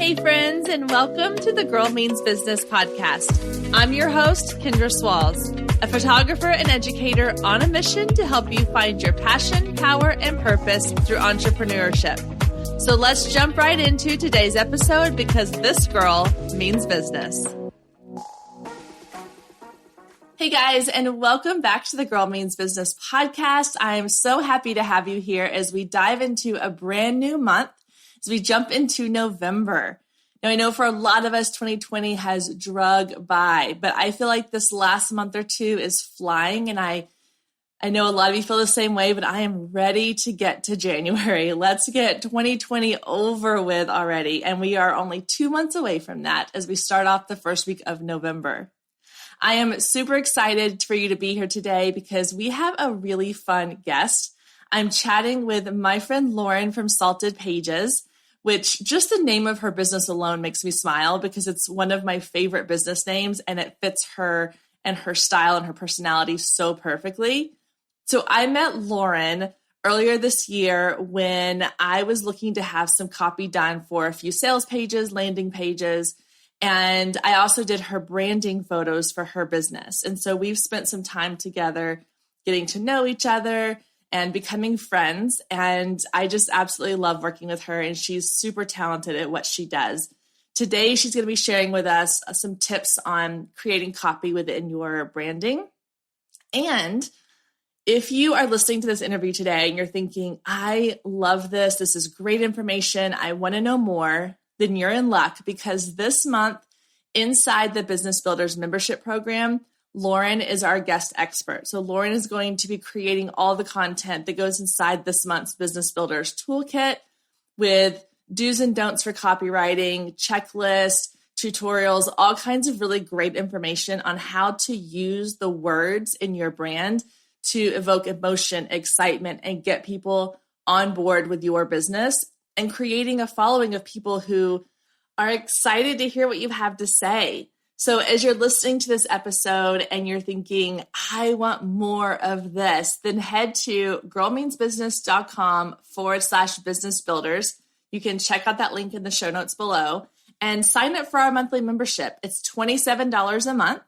Hey friends, and welcome to the Girl Means Business podcast. I'm your host, Kendra, a photographer and educator on a mission to help you find your passion, power, and purpose through entrepreneurship. So let's jump right into today's episode because this girl means business. Hey guys, and welcome back to the Girl Means Business podcast. I am so happy to have you here as we dive into a brand new month, as we jump into November. Now, I know for a lot of us, 2020 has drug by, but I feel like this last month or two is flying, and I know a lot of you feel the same way, but I am ready to get to January. Let's get 2020 over with already, and we are only 2 months away from that as we start off the first week of November. I am super excited for you to be here today because we have a really fun guest. I'm chatting with my friend Lauren from Salted Pages, which just the name of her business alone makes me smile because it's one of my favorite business names and it fits her and her style and her personality so perfectly. So I met Lauren earlier this year when I was looking to have some copy done for a few sales pages, landing pages, and I also did her branding photos for her business. And so we've spent some time together getting to know each other and becoming friends. And I just absolutely love working with her. And she's super talented at what she does. Today, she's going to be sharing with us some tips on creating copy within your branding. And if you are listening to this interview today and you're thinking, I love this, this is great information, I want to know more, then you're in luck because this month inside the Business Builders membership program, Lauren is our guest expert. So Lauren is going to be creating all the content that goes inside this month's Business Builders toolkit with do's and don'ts for copywriting, checklists, tutorials, all kinds of really great information on how to use the words in your brand to evoke emotion, excitement, and get people on board with your business and creating a following of people who are excited to hear what you have to say. So as you're listening to this episode and you're thinking, I want more of this, then head to girlmeansbusiness.com/business builders. You can check out that link in the show notes below and sign up for our monthly membership. It's $27 a month.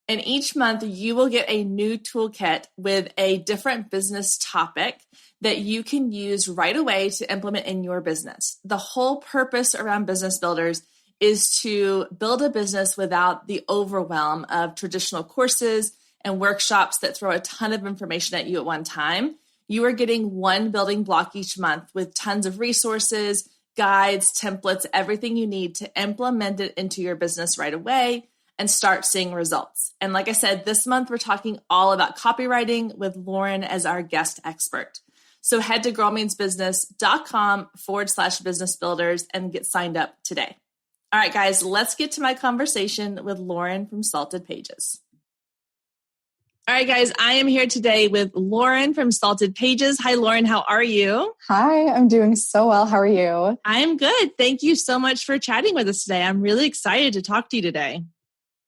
And each month you will get a new toolkit with a different business topic that you can use right away to implement in your business. The whole purpose around Business Builders is to build a business without the overwhelm of traditional courses and workshops that throw a ton of information at you at one time. You are getting one building block each month with tons of resources, guides, templates, everything you need to implement it into your business right away and start seeing results. And like I said, this month we're talking all about copywriting with Lauren as our guest expert. So head to girlmeansbusiness.com/business builders and get signed up today. All right, guys, let's get to my conversation with Lauren from Salted Pages. All right, guys, I am here today with Lauren from Salted Pages. Hi, Lauren. How are you? Hi, I'm doing so well. How are you? I'm good. Thank you so much for chatting with us today. I'm really excited to talk to you today.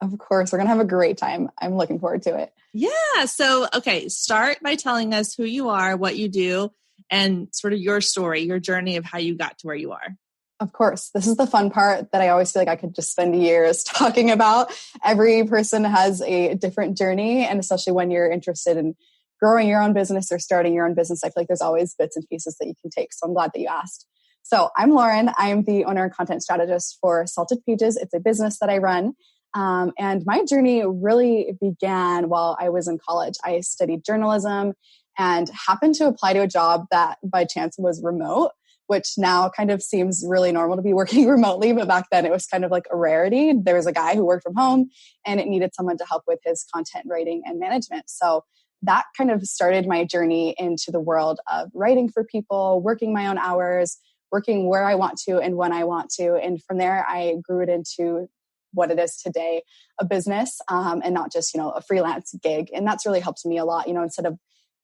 Of course. We're going to have a great time. I'm looking forward to it. Yeah. So, okay, start by telling us who you are, what you do, and sort of your story, your journey of how you got to where you are. Of course. This is the fun part that I always feel like I could just spend years talking about. Every person has a different journey, and especially when you're interested in growing your own business or starting your own business, I feel like there's always bits and pieces that you can take. So I'm glad that you asked. So I'm Lauren. I'm the owner and content strategist for Salted Pages. It's a business that I run. And my journey really began while I was in college. I studied journalism and happened to apply to a job that by chance was remote, which now kind of seems really normal to be working remotely. But back then it was kind of like a rarity. There was a guy who worked from home and it needed someone to help with his content writing and management. So that kind of started my journey into the world of writing for people, working my own hours, working where I want to and when I want to. And from there, I grew it into what it is today, a business, and not just, a freelance gig. And that's really helped me a lot. Instead of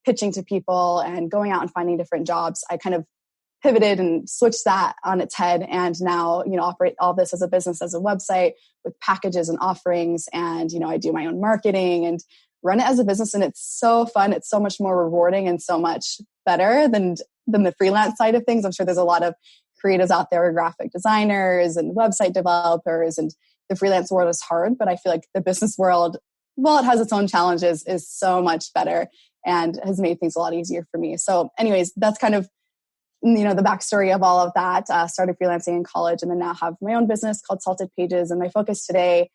pitching to people and going out and finding different jobs, I kind of pivoted and switched that on its head. And now, operate all this as a business, as a website with packages and offerings. And, I do my own marketing and run it as a business. And it's so fun. It's so much more rewarding and so much better than the freelance side of things. I'm sure there's a lot of creatives out there, graphic designers and website developers, and the freelance world is hard, but I feel like the business world, while it has its own challenges, is so much better and has made things a lot easier for me. So anyways, that's kind of, the backstory of all of that. Started freelancing in college and then now have my own business called Salted Pages. And my focus today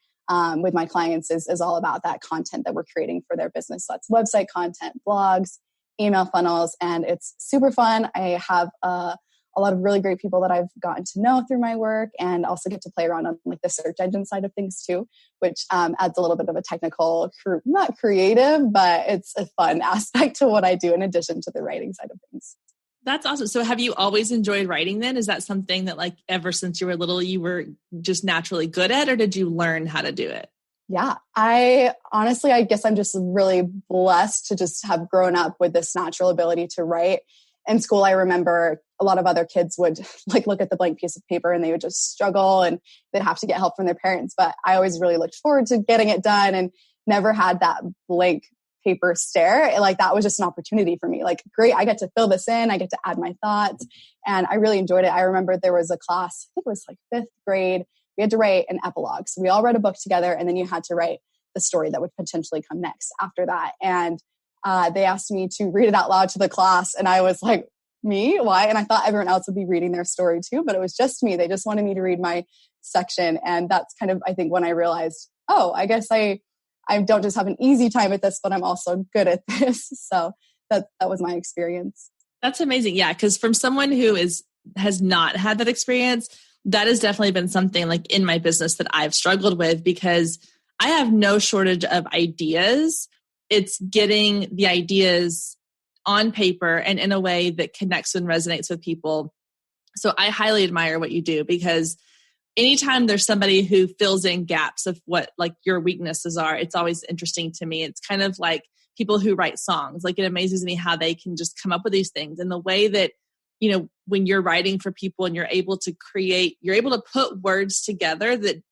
with my clients is all about that content that we're creating for their business. So that's website content, blogs, email funnels, and it's super fun. I have a lot of really great people that I've gotten to know through my work, and also get to play around on like the search engine side of things too, which adds a little bit of a technical, not creative, but it's a fun aspect to what I do in addition to the writing side of things. That's awesome. So have you always enjoyed writing then? Is that something that like ever since you were little, you were just naturally good at, or did you learn how to do it? Yeah, I guess I'm just really blessed to just have grown up with this natural ability to write. In school, I remember a lot of other kids would like look at the blank piece of paper and they would just struggle and they'd have to get help from their parents. But I always really looked forward to getting it done and never had that blank paper stare. Like that was just an opportunity for me. Like, great, I get to fill this in. I get to add my thoughts. And I really enjoyed it. I remember there was a class, I think it was like 5th grade. We had to write an epilogue. So we all read a book together and then you had to write the story that would potentially come next after that. And they asked me to read it out loud to the class. And I was like, me? Why? And I thought everyone else would be reading their story too, but it was just me. They just wanted me to read my section. And that's kind of, I think, when I realized, oh, I guess I don't just have an easy time at this, but I'm also good at this. So that was my experience. That's amazing. Yeah. Because from someone who has not had that experience, that has definitely been something like in my business that I've struggled with, because I have no shortage of ideas. It's getting the ideas on paper and in a way that connects and resonates with people. So I highly admire what you do, because anytime there's somebody who fills in gaps of what like your weaknesses are, it's always interesting to me. It's kind of like people who write songs. Like, it amazes me how they can just come up with these things, and the way that, when you're writing for people and you're able to put words together that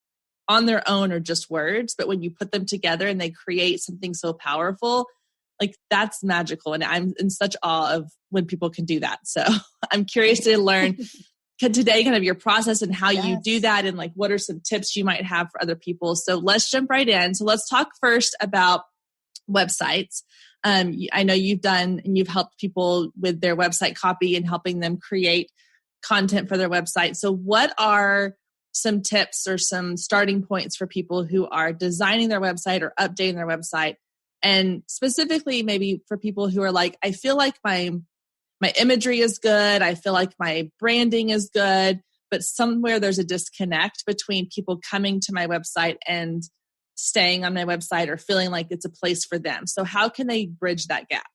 on their own are just words, but when you put them together and they create something so powerful, like that's magical. And I'm in such awe of when people can do that. So I'm curious to learn today kind of your process and how you do that, and like what are some tips you might have for other people. So let's jump right in. So let's talk first about websites. I know you've done and you've helped people with their website copy and helping them create content for their website. So what are some tips or some starting points for people who are designing their website or updating their website? And specifically maybe for people who are like, I feel like my imagery is good, I feel like my branding is good, but somewhere there's a disconnect between people coming to my website and staying on my website or feeling like it's a place for them. So how can they bridge that gap?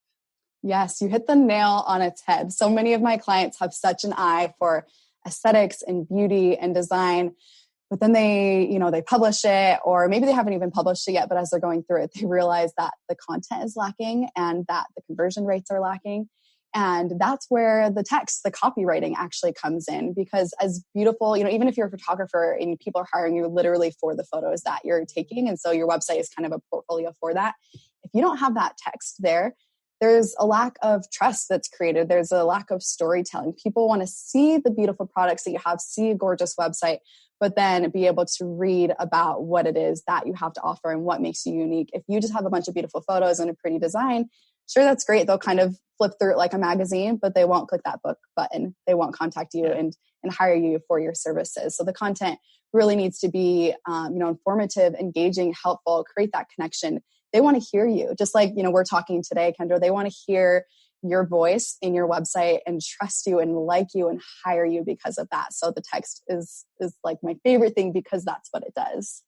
Yes, you hit the nail on its head. So many of my clients have such an eye for aesthetics and beauty and design, but then they publish it, or maybe they haven't even published it yet, but as they're going through it, they realize that the content is lacking and that the conversion rates are lacking. And that's where the text, the copywriting actually comes in, because as beautiful, even if you're a photographer and people are hiring you literally for the photos that you're taking, and so your website is kind of a portfolio for that. If you don't have that text there's a lack of trust that's created. There's a lack of storytelling. People want to see the beautiful products that you have, see a gorgeous website, but then be able to read about what it is that you have to offer and what makes you unique. If you just have a bunch of beautiful photos and a pretty design, sure, that's great. They'll kind of flip through it like a magazine, but they won't click that book button. They won't contact you and hire you for your services. So the content really needs to be, informative, engaging, helpful, create that connection. They want to hear you. Just like, we're talking today, Kendra, they want to hear your voice in your website and trust you and like you and hire you because of that. So the text is like my favorite thing, because that's what it does.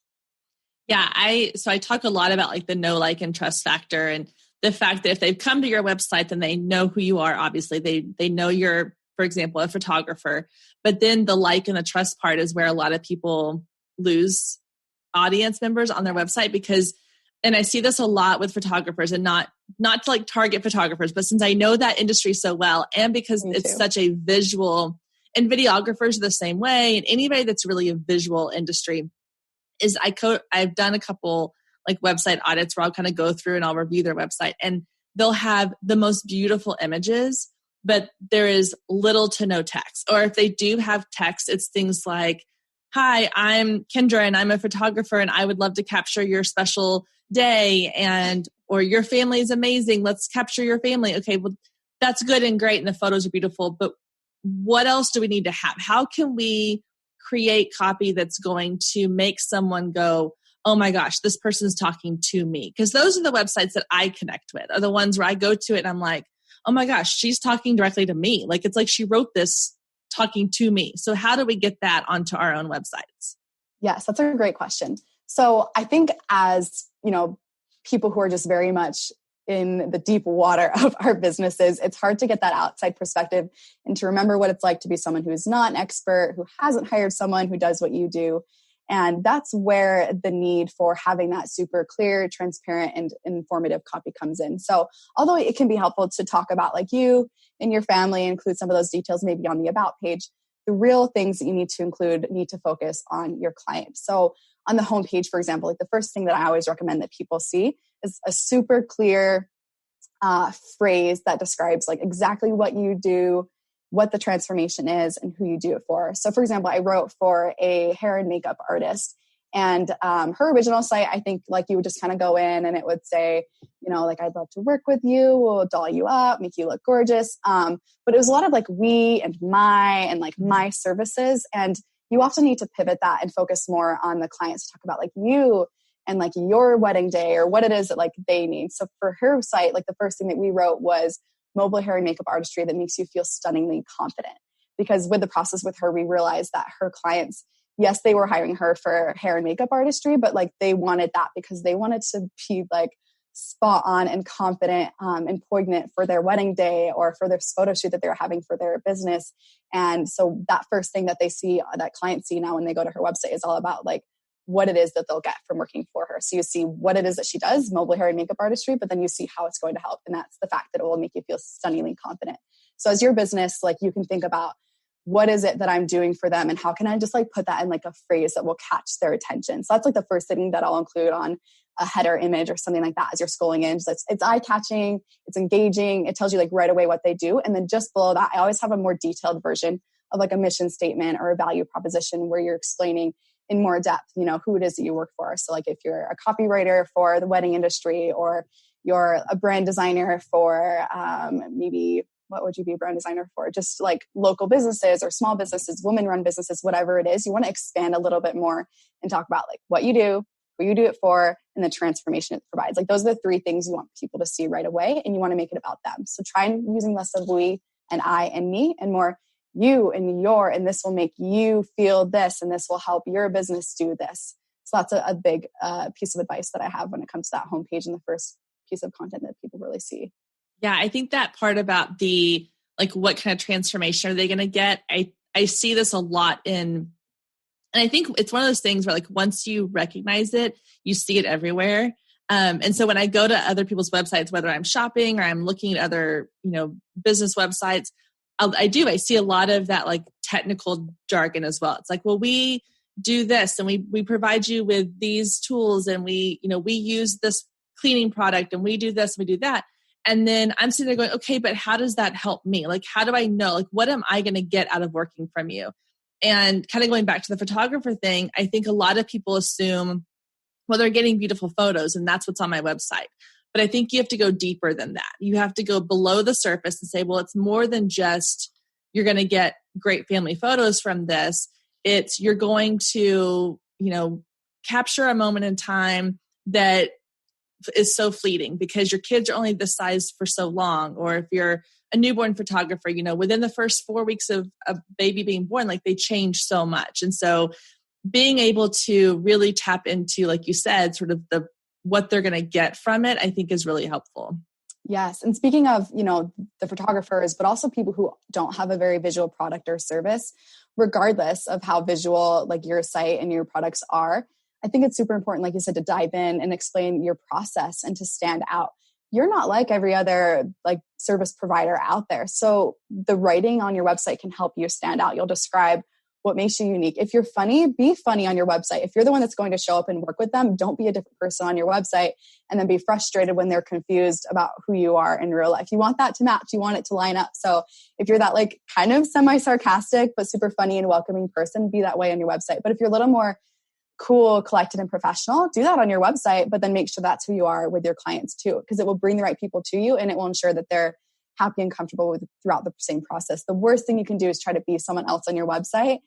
Yeah. I talk a lot about like the know, like, and trust factor, and the fact that if they've come to your website, then they know who you are. Obviously they know you're, for example, a photographer, but then the like and the trust part is where a lot of people lose audience members on their website, because, and I see this a lot with photographers, and not to like target photographers, but since I know that industry so well, and because it's such a visual, and videographers are the same way, and anybody that's really a visual industry is I've done a couple like website audits where I'll kind of go through and I'll review their website, and they'll have the most beautiful images, but there is little to no text. Or if they do have text, it's things like, hi, I'm Kendra and I'm a photographer and I would love to capture your special day, or your family is amazing. Let's capture your family. Okay, well, that's good and great and the photos are beautiful, but what else do we need to have? How can we create copy that's going to make someone go, oh my gosh, this person's talking to me? Because those are the websites that I connect with, are the ones where I go to it and I'm like, oh my gosh, she's talking directly to me. Like, it's like she wrote this talking to me. So how do we get that onto our own websites? Yes, that's a great question. So I think as, people who are just very much in the deep water of our businesses, it's hard to get that outside perspective and to remember what it's like to be someone who is not an expert, who hasn't hired someone who does what you do. And that's where the need for having that super clear, transparent, and informative copy comes in. So although it can be helpful to talk about like you and your family, include some of those details maybe on the about page, the real things that you need to include need to focus on your client. So on the homepage, for example, like the first thing that I always recommend that people see is a super clear phrase that describes like exactly what you do, what the transformation is, and who you do it for. So for example, I wrote for a hair and makeup artist, and her original site, I think like you would just kind of go in and it would say, like, I'd love to work with you, we'll doll you up, make you look gorgeous. But it was a lot of like we and my and like my services. And you often need to pivot that and focus more on the clients to talk about like you and like your wedding day or what it is that like they need. So for her site, like the first thing that we wrote was mobile hair and makeup artistry that makes you feel stunningly confident. Because with the process with her, we realized that her clients, yes, they were hiring her for hair and makeup artistry, but like they wanted that because they wanted to be like spot on and confident and poignant for their wedding day or for their photo shoot that they're having for their business. And so that first thing that they see, that clients see now when they go to her website is all about like what it is that they'll get from working for her. So you see what it is that she does, mobile hair and makeup artistry, but then you see how it's going to help. And that's the fact that it will make you feel stunningly confident. So as your business, like you can think about what is it that I'm doing for them and how can I just like put that in like a phrase that will catch their attention. So that's like the first thing that I'll include on a header image or something like that as you're scrolling in. So it's eye-catching, it's engaging, it tells you like right away what they do. And then just below that, I always have a more detailed version of like a mission statement or a value proposition where you're explaining in more depth, who it is that you work for. So like if you're a copywriter for the wedding industry or you're a brand designer for maybe, what would you be a brand designer for? Just like local businesses or small businesses, women-run businesses, whatever it is, you want to expand a little bit more and talk about like what you do, who you do it for, and the transformation it provides. Like those are the three things you want people to see right away, and you want to make it about them. So try using less of we and I and me and more you and your, and this will make you feel this, and this will help your business do this. So that's a big piece of advice that I have when it comes to that homepage and the first piece of content that people really see. Yeah, I think that part about the, like, what kind of transformation are they going to get? I see this a lot and I think it's one of those things where like, once you recognize it, you see it everywhere. And so when I go to other people's websites, whether I'm shopping or I'm looking at other, business websites, I see a lot of that like technical jargon as well. It's like, well, we do this and we provide you with these tools and we use this cleaning product and we do this, and we do that. And then I'm sitting there going, okay, but how does that help me? Like, how do I know, like, what am I going to get out of working from you? And kind of going back to the photographer thing, I think a lot of people assume, well, they're getting beautiful photos and that's what's on my website. But I think you have to go deeper than that. You have to go below the surface and say, well, it's more than just you're going to get great family photos from this. It's you're going to, capture a moment in time that is so fleeting because your kids are only this size for so long. Or if you're a newborn photographer, within the first 4 weeks of a baby being born, like they change so much. And so being able to really tap into, like you said, sort of what they're going to get from it, I think is really helpful. Yes. And speaking of, the photographers, but also people who don't have a very visual product or service, regardless of how visual like your site and your products are, I think it's super important, like you said, to dive in and explain your process and to stand out. You're not like every other like service provider out there. So the writing on your website can help you stand out. You'll describe what makes you unique. If you're funny, be funny on your website. If you're the one that's going to show up and work with them, don't be a different person on your website and then be frustrated when they're confused about who you are in real life. You want that to match. You want it to line up. So if you're that like kind of semi-sarcastic, but super funny and welcoming person, be that way on your website. But if you're a little more cool, collected, and professional, do that on your website, but then make sure that's who you are with your clients too, because it will bring the right people to you and it will ensure that they're happy and comfortable with throughout the same process. The worst thing you can do is try to be someone else on your website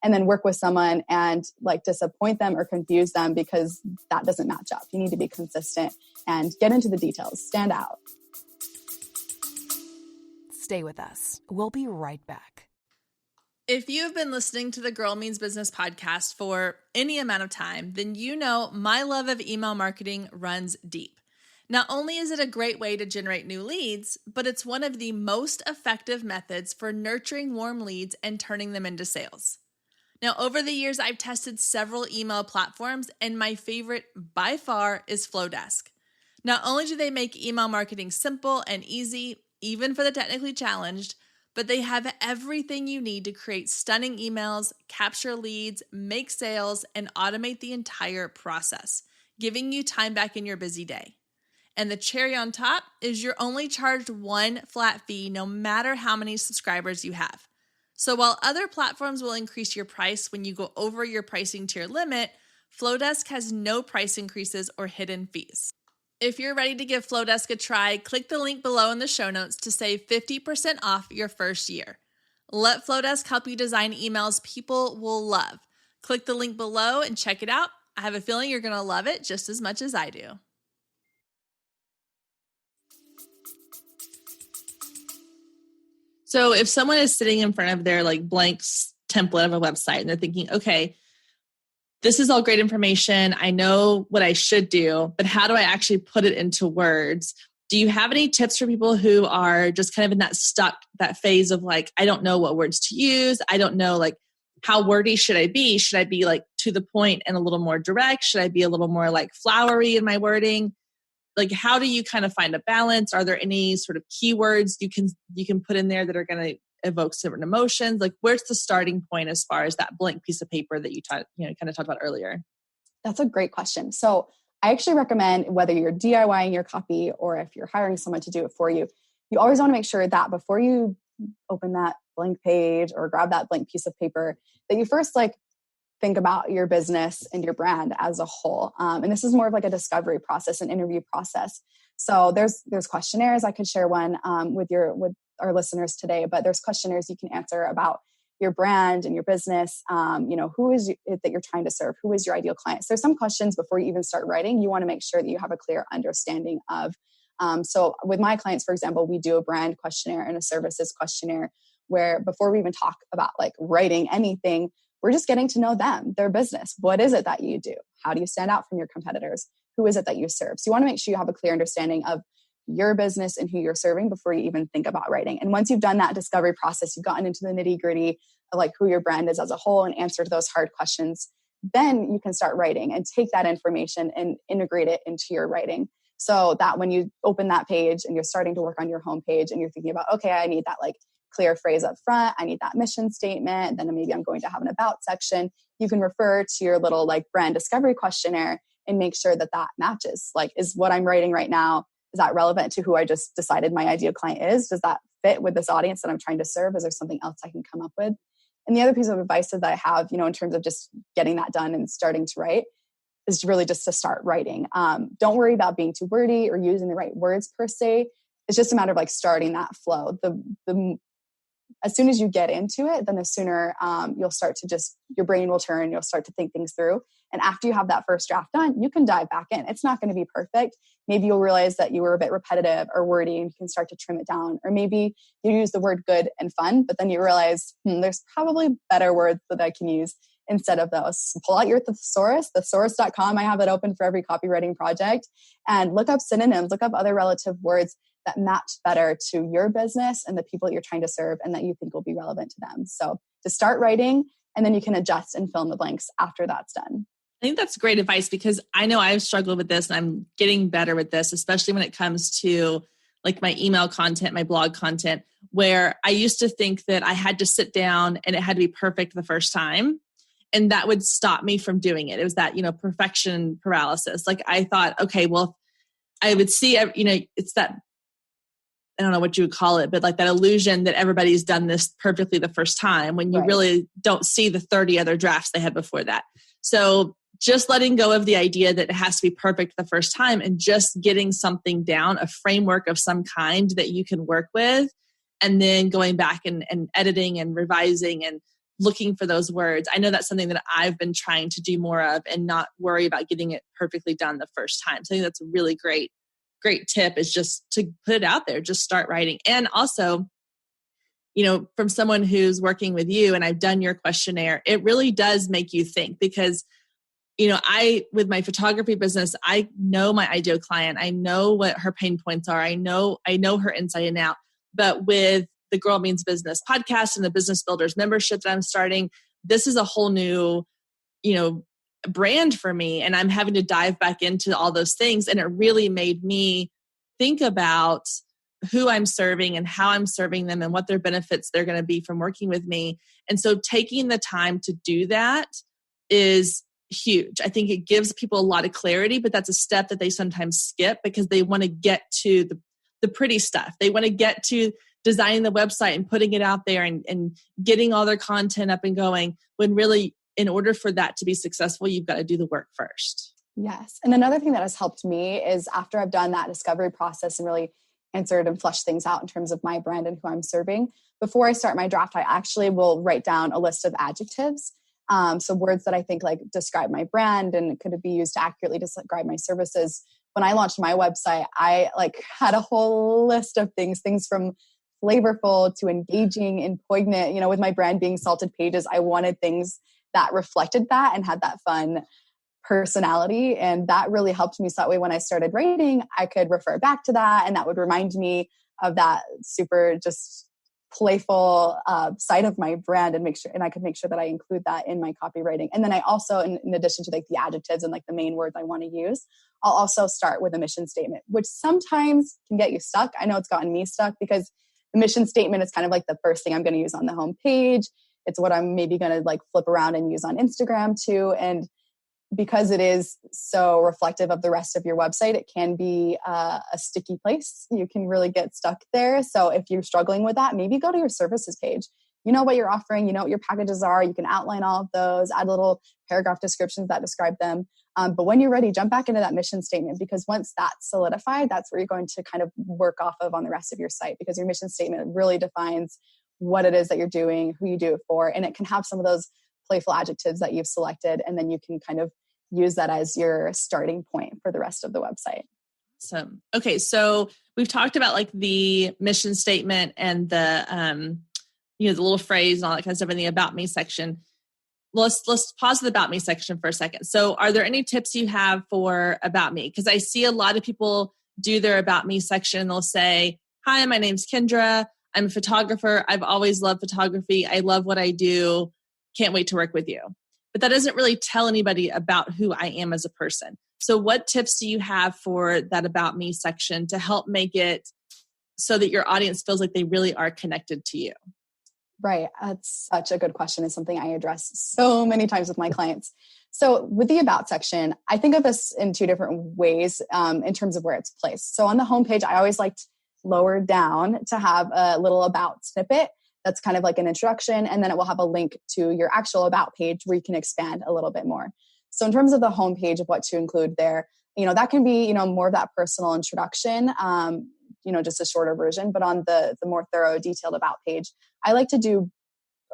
and then work with someone and like disappoint them or confuse them because that doesn't match up. You need to be consistent and get into the details, stand out. Stay with us. We'll be right back. If you've been listening to the Girl Means Business podcast for any amount of time, then you know my love of email marketing runs deep. Not only is it a great way to generate new leads, but it's one of the most effective methods for nurturing warm leads and turning them into sales. Now, over the years, I've tested several email platforms, and my favorite by far is Flowdesk. Not only do they make email marketing simple and easy, even for the technically challenged, but they have everything you need to create stunning emails, capture leads, make sales, and automate the entire process, giving you time back in your busy day. And the cherry on top is you're only charged one flat fee no matter how many subscribers you have. So while other platforms will increase your price when you go over your pricing tier limit, Flowdesk has no price increases or hidden fees. If you're ready to give Flowdesk a try, click the link below in the show notes to save 50% off your first year. Let Flowdesk help you design emails people will love. Click the link below and check it out. I have a feeling you're going to love it just as much as I do. So if someone is sitting in front of their like blank template of a website and they're thinking, okay, this is all great information. I know what I should do, but how do I actually put it into words? Do you have any tips for people who are just kind of in that phase of like, I don't know what words to use. I don't know like how wordy should I be? Should I be like to the point and a little more direct? Should I be a little more like flowery in my wording? Like, how do you kind of find a balance? Are there any sort of keywords you can put in there that are going to evoke certain emotions? Like, where's the starting point as far as that blank piece of paper that you kind of talked about earlier? That's a great question. So I actually recommend whether you're DIYing your copy or if you're hiring someone to do it for you, you always want to make sure that before you open that blank page or grab that blank piece of paper, that you first like think about your business and your brand as a whole. And this is more of like a discovery process, an interview process. So there's questionnaires. I could share one with our listeners today, but there's questionnaires you can answer about your brand and your business. Who is it that you're trying to serve? Who is your ideal client? So there's some questions before you even start writing. You want to make sure that you have a clear understanding of. So with my clients, for example, we do a brand questionnaire and a services questionnaire where before we even talk about like writing anything, we're just getting to know them, their business. What is it that you do? How do you stand out from your competitors? Who is it that you serve? So you want to make sure you have a clear understanding of your business and who you're serving before you even think about writing. And once you've done that discovery process, you've gotten into the nitty gritty of like who your brand is as a whole and answered those hard questions, then you can start writing and take that information and integrate it into your writing. So that when you open that page and you're starting to work on your homepage and you're thinking about, okay, I need that like clear phrase up front. I need that mission statement. Then maybe I'm going to have an about section. You can refer to your little like brand discovery questionnaire and make sure that that matches. Like, is what I'm writing right now, is that relevant to who I just decided my ideal client is? Does that fit with this audience that I'm trying to serve? Is there something else I can come up with? And the other piece of advice that I have, in terms of just getting that done and starting to write is really just to start writing. Don't worry about being too wordy or using the right words per se. It's just a matter of like starting that flow. As soon as you get into it, then the sooner you'll start to your brain will turn, you'll start to think things through. And after you have that first draft done, you can dive back in. It's not going to be perfect. Maybe you'll realize that you were a bit repetitive or wordy and you can start to trim it down. Or maybe you use the word good and fun, but then you realize there's probably better words that I can use instead of those. Pull out your thesaurus, thesaurus.com. I have it open for every copywriting project, and look up synonyms, look up other relative words that match better to your business and the people that you're trying to serve and that you think will be relevant to them. So to start writing, and then you can adjust and fill in the blanks after that's done. I think that's great advice because I know I've struggled with this and I'm getting better with this, especially when it comes to like my email content, my blog content, where I used to think that I had to sit down and it had to be perfect the first time. And that would stop me from doing it. It was that, perfection paralysis. Like I thought, okay, well, I would see, it's that, I don't know what you would call it, but like that illusion that everybody's done this perfectly the first time when you really don't see the 30 other drafts they had before that. So just letting go of the idea that it has to be perfect the first time and just getting something down, a framework of some kind that you can work with, and then going back and editing and revising and looking for those words. I know that's something that I've been trying to do more of and not worry about getting it perfectly done the first time. So I think that's a really great tip, is just to put it out there, just start writing. And also, from someone who's working with you and I've done your questionnaire, it really does make you think, because with my photography business, I know my ideal client. I know what her pain points are. I know her inside and out. But with the Girl Means Business podcast and the Business Builders membership that I'm starting, this is a whole new, brand for me. And I'm having to dive back into all those things. And it really made me think about who I'm serving and how I'm serving them and what their benefits they're going to be from working with me. And so taking the time to do that is huge. I think it gives people a lot of clarity, but that's a step that they sometimes skip because they want to get to the pretty stuff. They want to get to designing the website and putting it out there and getting all their content up and going, when really, in order for that to be successful, you've got to do the work first. Yes. And another thing that has helped me is after I've done that discovery process and really answered and fleshed things out in terms of my brand and who I'm serving, before I start my draft, I actually will write down a list of adjectives. So words that I think like describe my brand and could be used to accurately describe my services. When I launched my website, I had a whole list of things from flavorful to engaging and poignant. With my brand being Salted Pages, I wanted things that reflected that and had that fun personality. And that really helped me. So that way, when I started writing, I could refer back to that. And that would remind me of that super just playful side of my brand and I could make sure that I include that in my copywriting. And then I also, in addition to the adjectives and the main words I want to use, I'll also start with a mission statement, which sometimes can get you stuck. I know it's gotten me stuck because the mission statement is kind of the first thing I'm going to use on the home page. It's what I'm maybe going to flip around and use on Instagram too. And because it is so reflective of the rest of your website, it can be a sticky place. You can really get stuck there. So if you're struggling with that, maybe go to your services page. You know what you're offering, you know what your packages are. You can outline all of those, add little paragraph descriptions that describe them. But when you're ready, jump back into that mission statement, because once that's solidified, that's where you're going to kind of work off of on the rest of your site, because your mission statement really defines what it is that you're doing, who you do it for, and it can have some of those playful adjectives that you've selected, and then you can kind of use that as your starting point for the rest of the website. Awesome. Okay, so we've talked about the mission statement and the the little phrase and all that kind of stuff in the About Me section. Let's pause the About Me section for a second. So are there any tips you have for About Me? Because I see a lot of people do their About Me section. They'll say, hi, my name's Kendra. I'm a photographer. I've always loved photography. I love what I do. Can't wait to work with you. But that doesn't really tell anybody about who I am as a person. So what tips do you have for that About Me section to help make it so that your audience feels like they really are connected to you? Right. That's such a good question. It's something I address so many times with my clients. So with the About section, I think of this in two different ways in terms of where it's placed. So on the homepage, I always liked lower down to have a little About snippet that's kind of like an introduction, and then it will have a link to your actual About page where you can expand a little bit more. So in terms of the homepage of what to include there, that can be, more of that personal introduction, just a shorter version. But on the more thorough, detailed About page, I like to do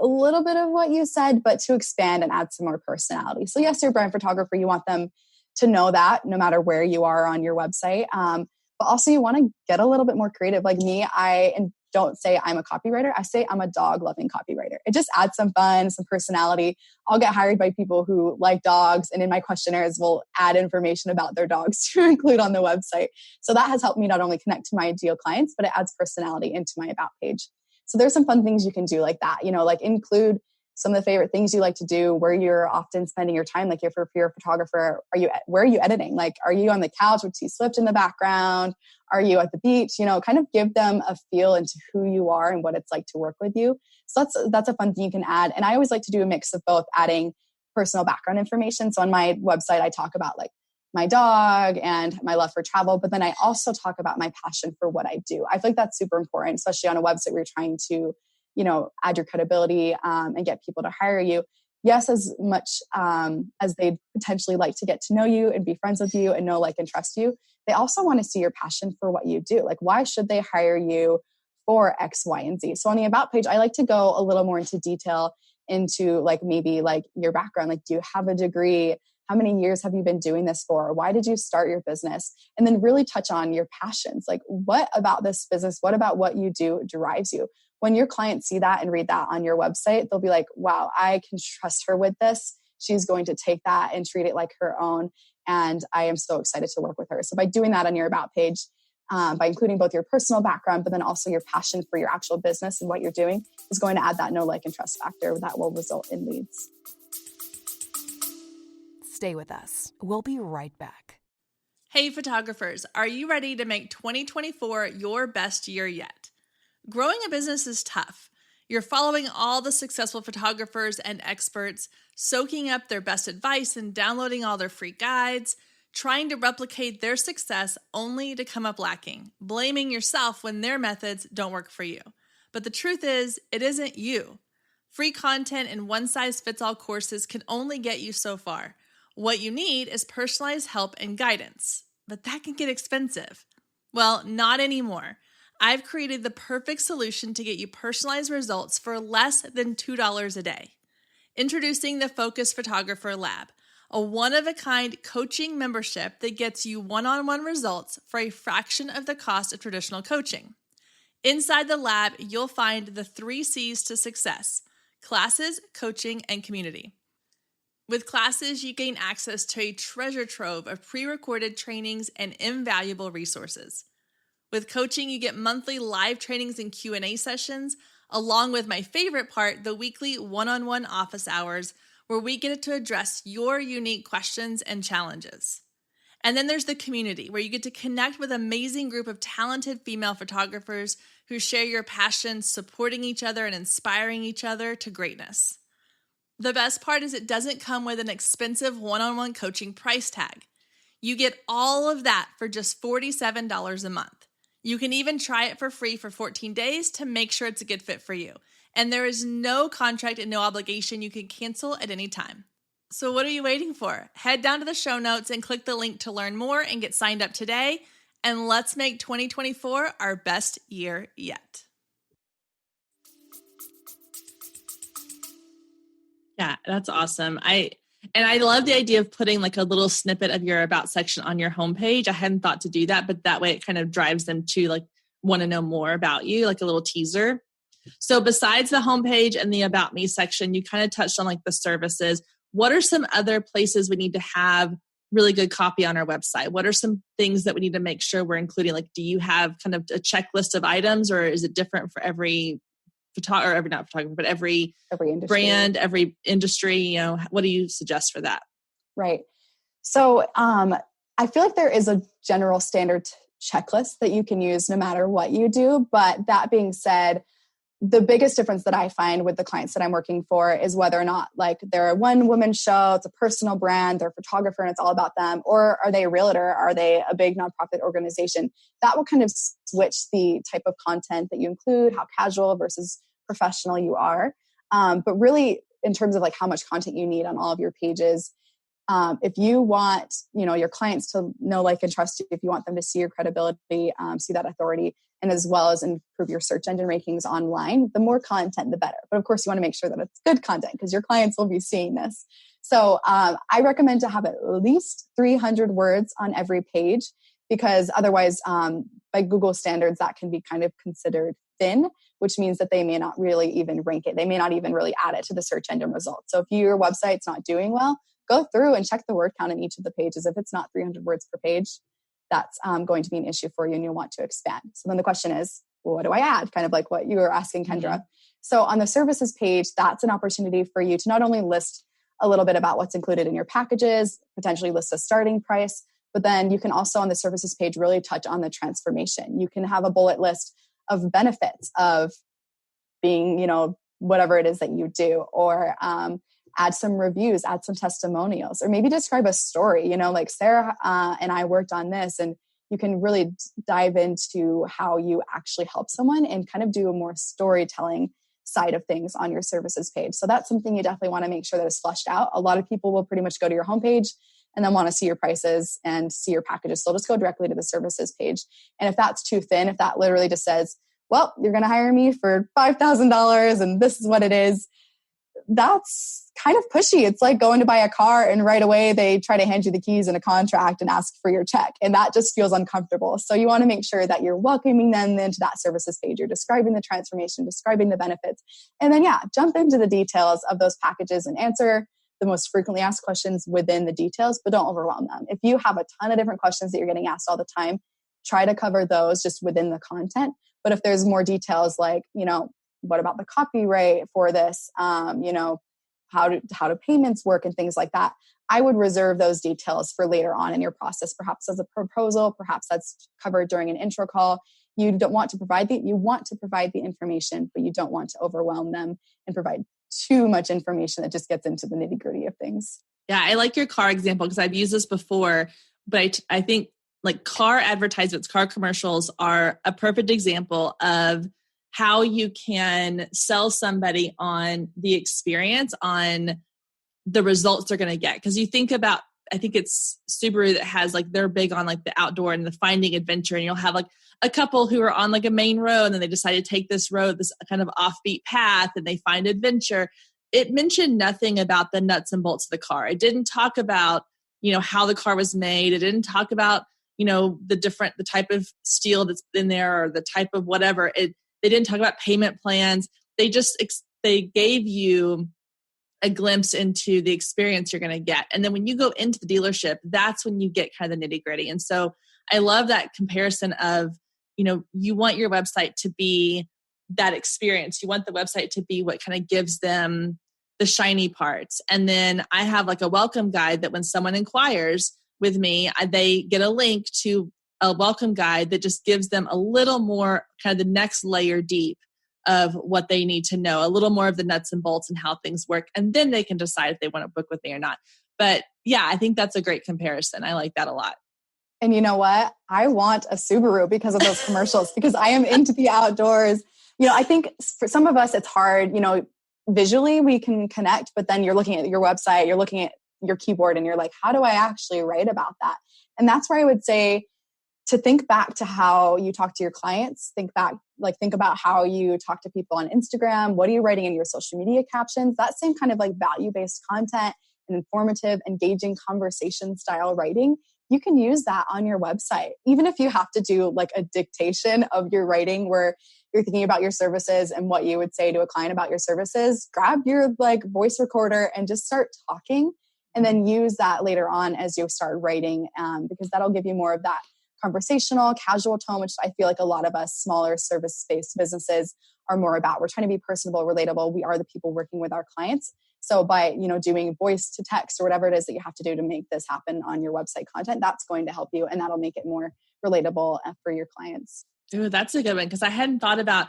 a little bit of what you said, but to expand and add some more personality. So yes, you're a brand photographer. You want them to know that no matter where you are on your website. But also you want to get a little bit more creative. Like me, I don't say I'm a copywriter. I say I'm a dog-loving copywriter. It just adds some fun, some personality. I'll get hired by people who like dogs, and in my questionnaires will add information about their dogs to include on the website. So that has helped me not only connect to my ideal clients, but it adds personality into my About page. So there's some fun things you can do like that, include some of the favorite things you like to do, where you're often spending your time. Like if you're a photographer, where are you editing? Like, are you on the couch with T-Swift in the background? Are you at the beach? Kind of give them a feel into who you are and what it's like to work with you. So that's a fun thing you can add. And I always like to do a mix of both, adding personal background information. So on my website, I talk about like my dog and my love for travel, but then I also talk about my passion for what I do. I feel like that's super important, especially on a website where you're trying to, add your credibility and get people to hire you. Yes, as much as they potentially like to get to know you and be friends with you and know, like, and trust you, they also want to see your passion for what you do. Like, why should they hire you for X, Y, and Z? So on the About page, I like to go a little more into detail into like maybe like your background. Like, do you have a degree? How many years have you been doing this for? Why did you start your business? And then really touch on your passions. Like, what about this business? What about what you do drives you? When your clients see that and read that on your website, they'll be like, wow, I can trust her with this. She's going to take that and treat it like her own. And I am so excited to work with her. So by doing that on your About page, by including both your personal background, but then also your passion for your actual business and what you're doing, is going to add that know, like, and trust factor that will result in leads. Stay with us. We'll be right back. Hey photographers, are you ready to make 2024 your best year yet? Growing a business is tough. You're following all the successful photographers and experts, soaking up their best advice and downloading all their free guides, trying to replicate their success only to come up lacking, blaming yourself when their methods don't work for you. But the truth is, it isn't you. Free content and one-size-fits-all courses can only get you so far. What you need is personalized help and guidance, but that can get expensive. Well, not anymore. I've created the perfect solution to get you personalized results for less than $2 a day. Introducing the Focus Photographer Lab, a one-of-a-kind coaching membership that gets you one-on-one results for a fraction of the cost of traditional coaching. Inside the lab, you'll find the 3 C's to success: classes, coaching, and community. With classes, you gain access to a treasure trove of pre-recorded trainings and invaluable resources. With coaching, you get monthly live trainings and Q&A sessions, along with my favorite part, the weekly one-on-one office hours, where we get to address your unique questions and challenges. And then there's the community, where you get to connect with an amazing group of talented female photographers who share your passion, supporting each other and inspiring each other to greatness. The best part is it doesn't come with an expensive one-on-one coaching price tag. You get all of that for just $47 a month. You can even try it for free for 14 days to make sure it's a good fit for you. And there is no contract and no obligation. You can cancel at any time. So what are you waiting for? Head down to the show notes and click the link to learn more and get signed up today. And let's make 2024 our best year yet. Yeah, that's awesome. I love the idea of putting like a little snippet of your About section on your homepage. I hadn't thought to do that, but that way it kind of drives them to like want to know more about you, like a little teaser. So besides the homepage and the About Me section, you kind of touched on like the services. What are some other places we need to have really good copy on our website? What are some things that we need to make sure we're including? Like, do you have kind of a checklist of items, or is it different for every every industry. Brand, every industry? What do you suggest for that? Right. So I feel like there is a general standard checklist that you can use no matter what you do. But that being said, the biggest difference that I find with the clients that I'm working for is whether or not like they're a one-woman show, it's a personal brand, they're a photographer and it's all about them, or are they a realtor? Are they a big nonprofit organization? That will kind of switch the type of content that you include, how casual versus professional you are. But really, in terms of like how much content you need on all of your pages, if you want, your clients to know, like, and trust you, if you want them to see your credibility, see that authority, and as well as improve your search engine rankings online, the more content, the better. But of course, you want to make sure that it's good content because your clients will be seeing this. So I recommend to have at least 300 words on every page, because otherwise, by Google standards, that can be kind of considered thin, which means that they may not really even rank it. They may not even really add it to the search engine results. So if your website's not doing well, go through and check the word count in each of the pages. If it's not 300 words per page, that's going to be an issue for you and you'll want to expand. So then the question is, well, what do I add? Kind of like what you were asking, Kendra. So on the services page, that's an opportunity for you to not only list a little bit about what's included in your packages, potentially list a starting price, but then you can also on the services page really touch on the transformation. You can have a bullet list of benefits of being, whatever it is that you do, or add some reviews, add some testimonials, or maybe describe a story, like Sarah and I worked on this, and you can really dive into how you actually help someone and kind of do a more storytelling side of things on your services page. So that's something you definitely want to make sure that is fleshed out. A lot of people will pretty much go to your homepage and then want to see your prices and see your packages. So they'll just go directly to the services page. And if that's too thin, if that literally just says, well, you're going to hire me for $5,000 and this is what it is, that's kind of pushy. It's like going to buy a car and right away they try to hand you the keys and a contract and ask for your check. And that just feels uncomfortable. So you want to make sure that you're welcoming them into that services page. You're describing the transformation, describing the benefits. And then, jump into the details of those packages and answer the most frequently asked questions within the details, but don't overwhelm them. If you have a ton of different questions that you're getting asked all the time, try to cover those just within the content. But if there's more details like, what about the copyright for this? How do payments work and things like that? I would reserve those details for later on in your process, perhaps as a proposal, perhaps that's covered during an intro call. You want to provide the information, but you don't want to overwhelm them and provide too much information that just gets into the nitty-gritty of things. Yeah, I like your car example because I've used this before, but I think like car advertisements, car commercials are a perfect example of how you can sell somebody on the experience, on the results they're going to get. Because you think about, I think it's Subaru that has like, they're big on like the outdoor and the finding adventure. And you'll have like a couple who are on like a main road and then they decide to take this road, this kind of offbeat path, and they find adventure. It mentioned nothing about the nuts and bolts of the car. It didn't talk about, how the car was made. It didn't talk about, the type of steel that's in there or the type of whatever. They didn't talk about payment plans. They gave you a glimpse into the experience you're going to get. And then when you go into the dealership, that's when you get kind of the nitty gritty. And so I love that comparison of, you want your website to be that experience. You want the website to be what kind of gives them the shiny parts. And then I have like a welcome guide that when someone inquires with me, they get a link to a welcome guide that just gives them a little more kind of the next layer deep of what they need to know, a little more of the nuts and bolts and how things work. And then they can decide if they want to book with me or not. But yeah, I think that's a great comparison. I like that a lot. And you know what? I want a Subaru because of those commercials, because I am into the outdoors. I think for some of us, it's hard, visually we can connect, but then you're looking at your website, you're looking at your keyboard and you're like, how do I actually write about that? And that's where I would say, to think back to how you talk to your clients, think about how you talk to people on Instagram. What are you writing in your social media captions? That same kind of like value-based content and informative, engaging conversation style writing, you can use that on your website. Even if you have to do like a dictation of your writing where you're thinking about your services and what you would say to a client about your services, grab your like voice recorder and just start talking, and then use that later on as you start writing, because that'll give you more of that conversational, casual tone, which I feel like a lot of us smaller service-based businesses are more about. We're trying to be personable, relatable. We are the people working with our clients. So by, doing voice to text or whatever it is that you have to do to make this happen on your website content, that's going to help you, and that'll make it more relatable for your clients. Ooh, that's a good one, because I hadn't thought about,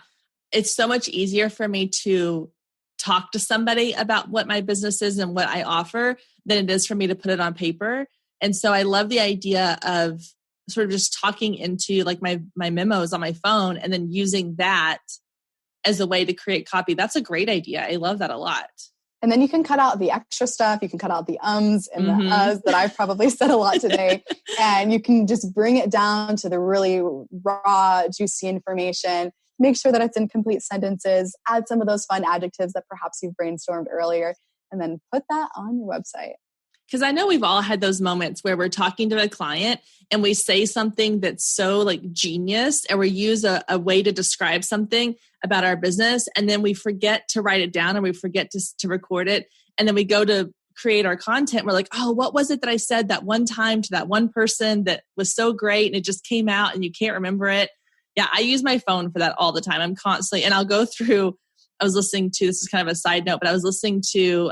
it's so much easier for me to talk to somebody about what my business is and what I offer than it is for me to put it on paper. And so I love the idea of sort of just talking into like my memos on my phone and then using that as a way to create copy. That's a great idea. I love that a lot. And then you can cut out the extra stuff. You can cut out the ums and the uhs that I've probably said a lot today. And you can just bring it down to the really raw, juicy information. Make sure that it's in complete sentences. Add some of those fun adjectives that perhaps you've brainstormed earlier. And then put that on your website. Because I know we've all had those moments where we're talking to a client and we say something that's so like genius, or we use a way to describe something about our business, and then we forget to write it down, or we forget to record it. And then we go to create our content. We're like, oh, what was it that I said that one time to that one person that was so great and it just came out and you can't remember it? Yeah, I use my phone for that all the time. I'm constantly, and I'll go through I was listening to, this is kind of a side note, but I was listening to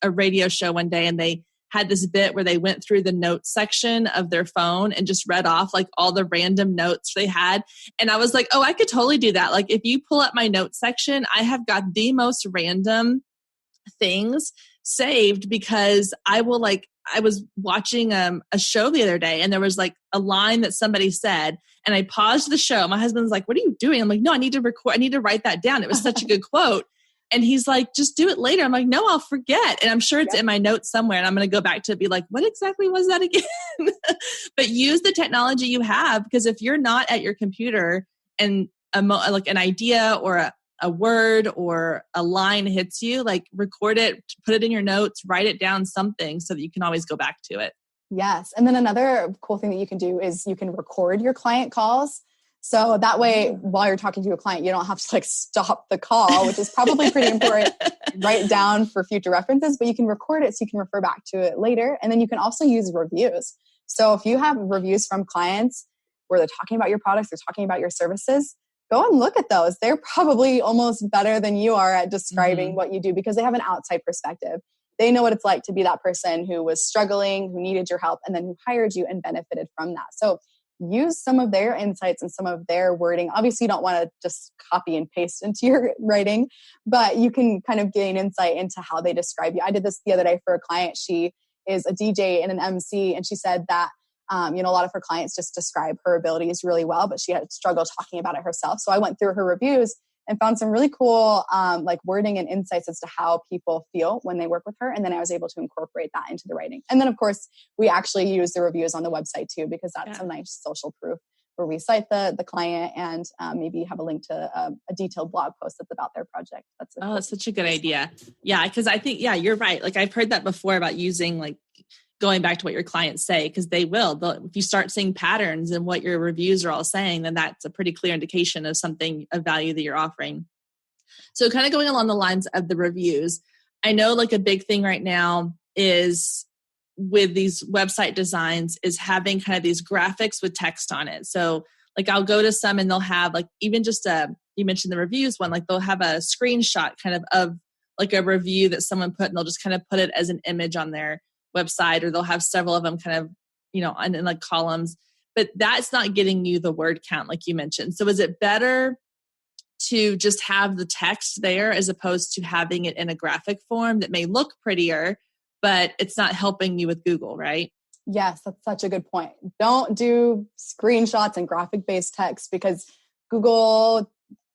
a radio show one day, and they had this bit where they went through the notes section of their phone and just read off like all the random notes they had. And I was like, oh, I could totally do that. Like if you pull up my notes section, I have got the most random things saved, because I was watching a show the other day, and there was like a line that somebody said, and I paused the show. My husband's like, what are you doing? I'm like, no, I need to write that down. It was such a good quote. And he's like, just do it later. I'm like, no, I'll forget. And I'm sure it's in my notes somewhere. And I'm going to go back to it, be like, what exactly was that again? But use the technology you have, because if you're not at your computer and like an idea or a word or a line hits you, like record it, put it in your notes, write it down, something, so that you can always go back to it. Yes. And then another cool thing that you can do is you can record your client calls. So that way, while you're talking to a client, you don't have to like stop the call, which is probably pretty important. Write down for future references, but you can record it so you can refer back to it later. And then you can also use reviews. So if you have reviews from clients where they're talking about your products, they're talking about your services, go and look at those. They're probably almost better than you are at describing what you do, because they have an outside perspective. They know what it's like to be that person who was struggling, who needed your help, and then who hired you and benefited from that. So use some of their insights and some of their wording. Obviously, you don't want to just copy and paste into your writing, but you can kind of gain insight into how they describe you. I did this the other day for a client. She is a DJ and an MC, and she said that a lot of her clients just describe her abilities really well, but she had struggled talking about it herself. So I went through her reviews and found some really cool like wording and insights as to how people feel when they work with her. And then I was able to incorporate that into the writing. And then of course, we actually use the reviews on the website too, because that's a nice social proof where we cite the client and maybe have a link to a detailed blog post that's about their project. That's such a good idea. Yeah. Cause I think, you're right. Like I've heard that before about using like going back to what your clients say, because they will. If you start seeing patterns in what your reviews are all saying, then that's a pretty clear indication of something of value that you're offering. So kind of going along the lines of the reviews, I know like a big thing right now is with these website designs is having kind of these graphics with text on it. So like I'll go to some and they'll have like even just you mentioned the reviews one, like they'll have a screenshot kind of like a review that someone put, and they'll just kind of put it as an image on their website, or they'll have several of them kind of, in like columns, but that's not getting you the word count like you mentioned. So is it better to just have the text there as opposed to having it in a graphic form that may look prettier, but it's not helping you with Google, right? Yes, that's such a good point. Don't do screenshots and graphic-based text, because Google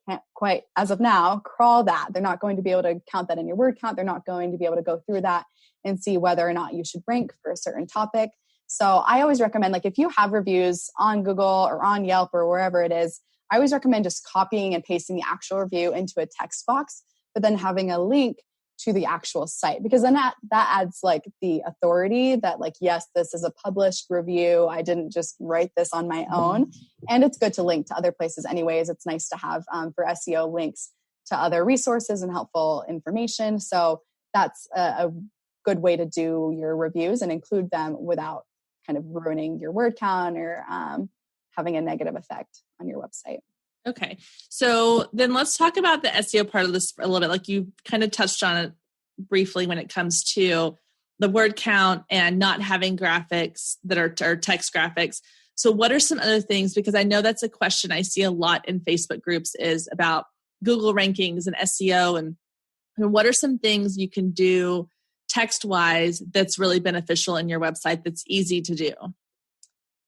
can't quite, as of now, crawl that. They're not going to be able to count that in your word count. They're not going to be able to go through that and see whether or not you should rank for a certain topic. So I always recommend, like if you have reviews on Google or on Yelp or wherever it is, I always recommend just copying and pasting the actual review into a text box, but then having a link to the actual site, because then that adds like the authority that like, yes, this is a published review. I didn't just write this on my own. And it's good to link to other places anyways. It's nice to have for SEO links to other resources and helpful information. So that's a good way to do your reviews and include them without kind of ruining your word count or having a negative effect on your website. Okay. So then let's talk about the SEO part of this a little bit. Like you kind of touched on it briefly when it comes to the word count and not having graphics that are text graphics. So what are some other things? Because I know that's a question I see a lot in Facebook groups is about Google rankings and SEO. And what are some things you can do text-wise that's really beneficial in your website that's easy to do?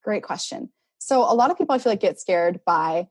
Great question. So a lot of people I feel like get scared by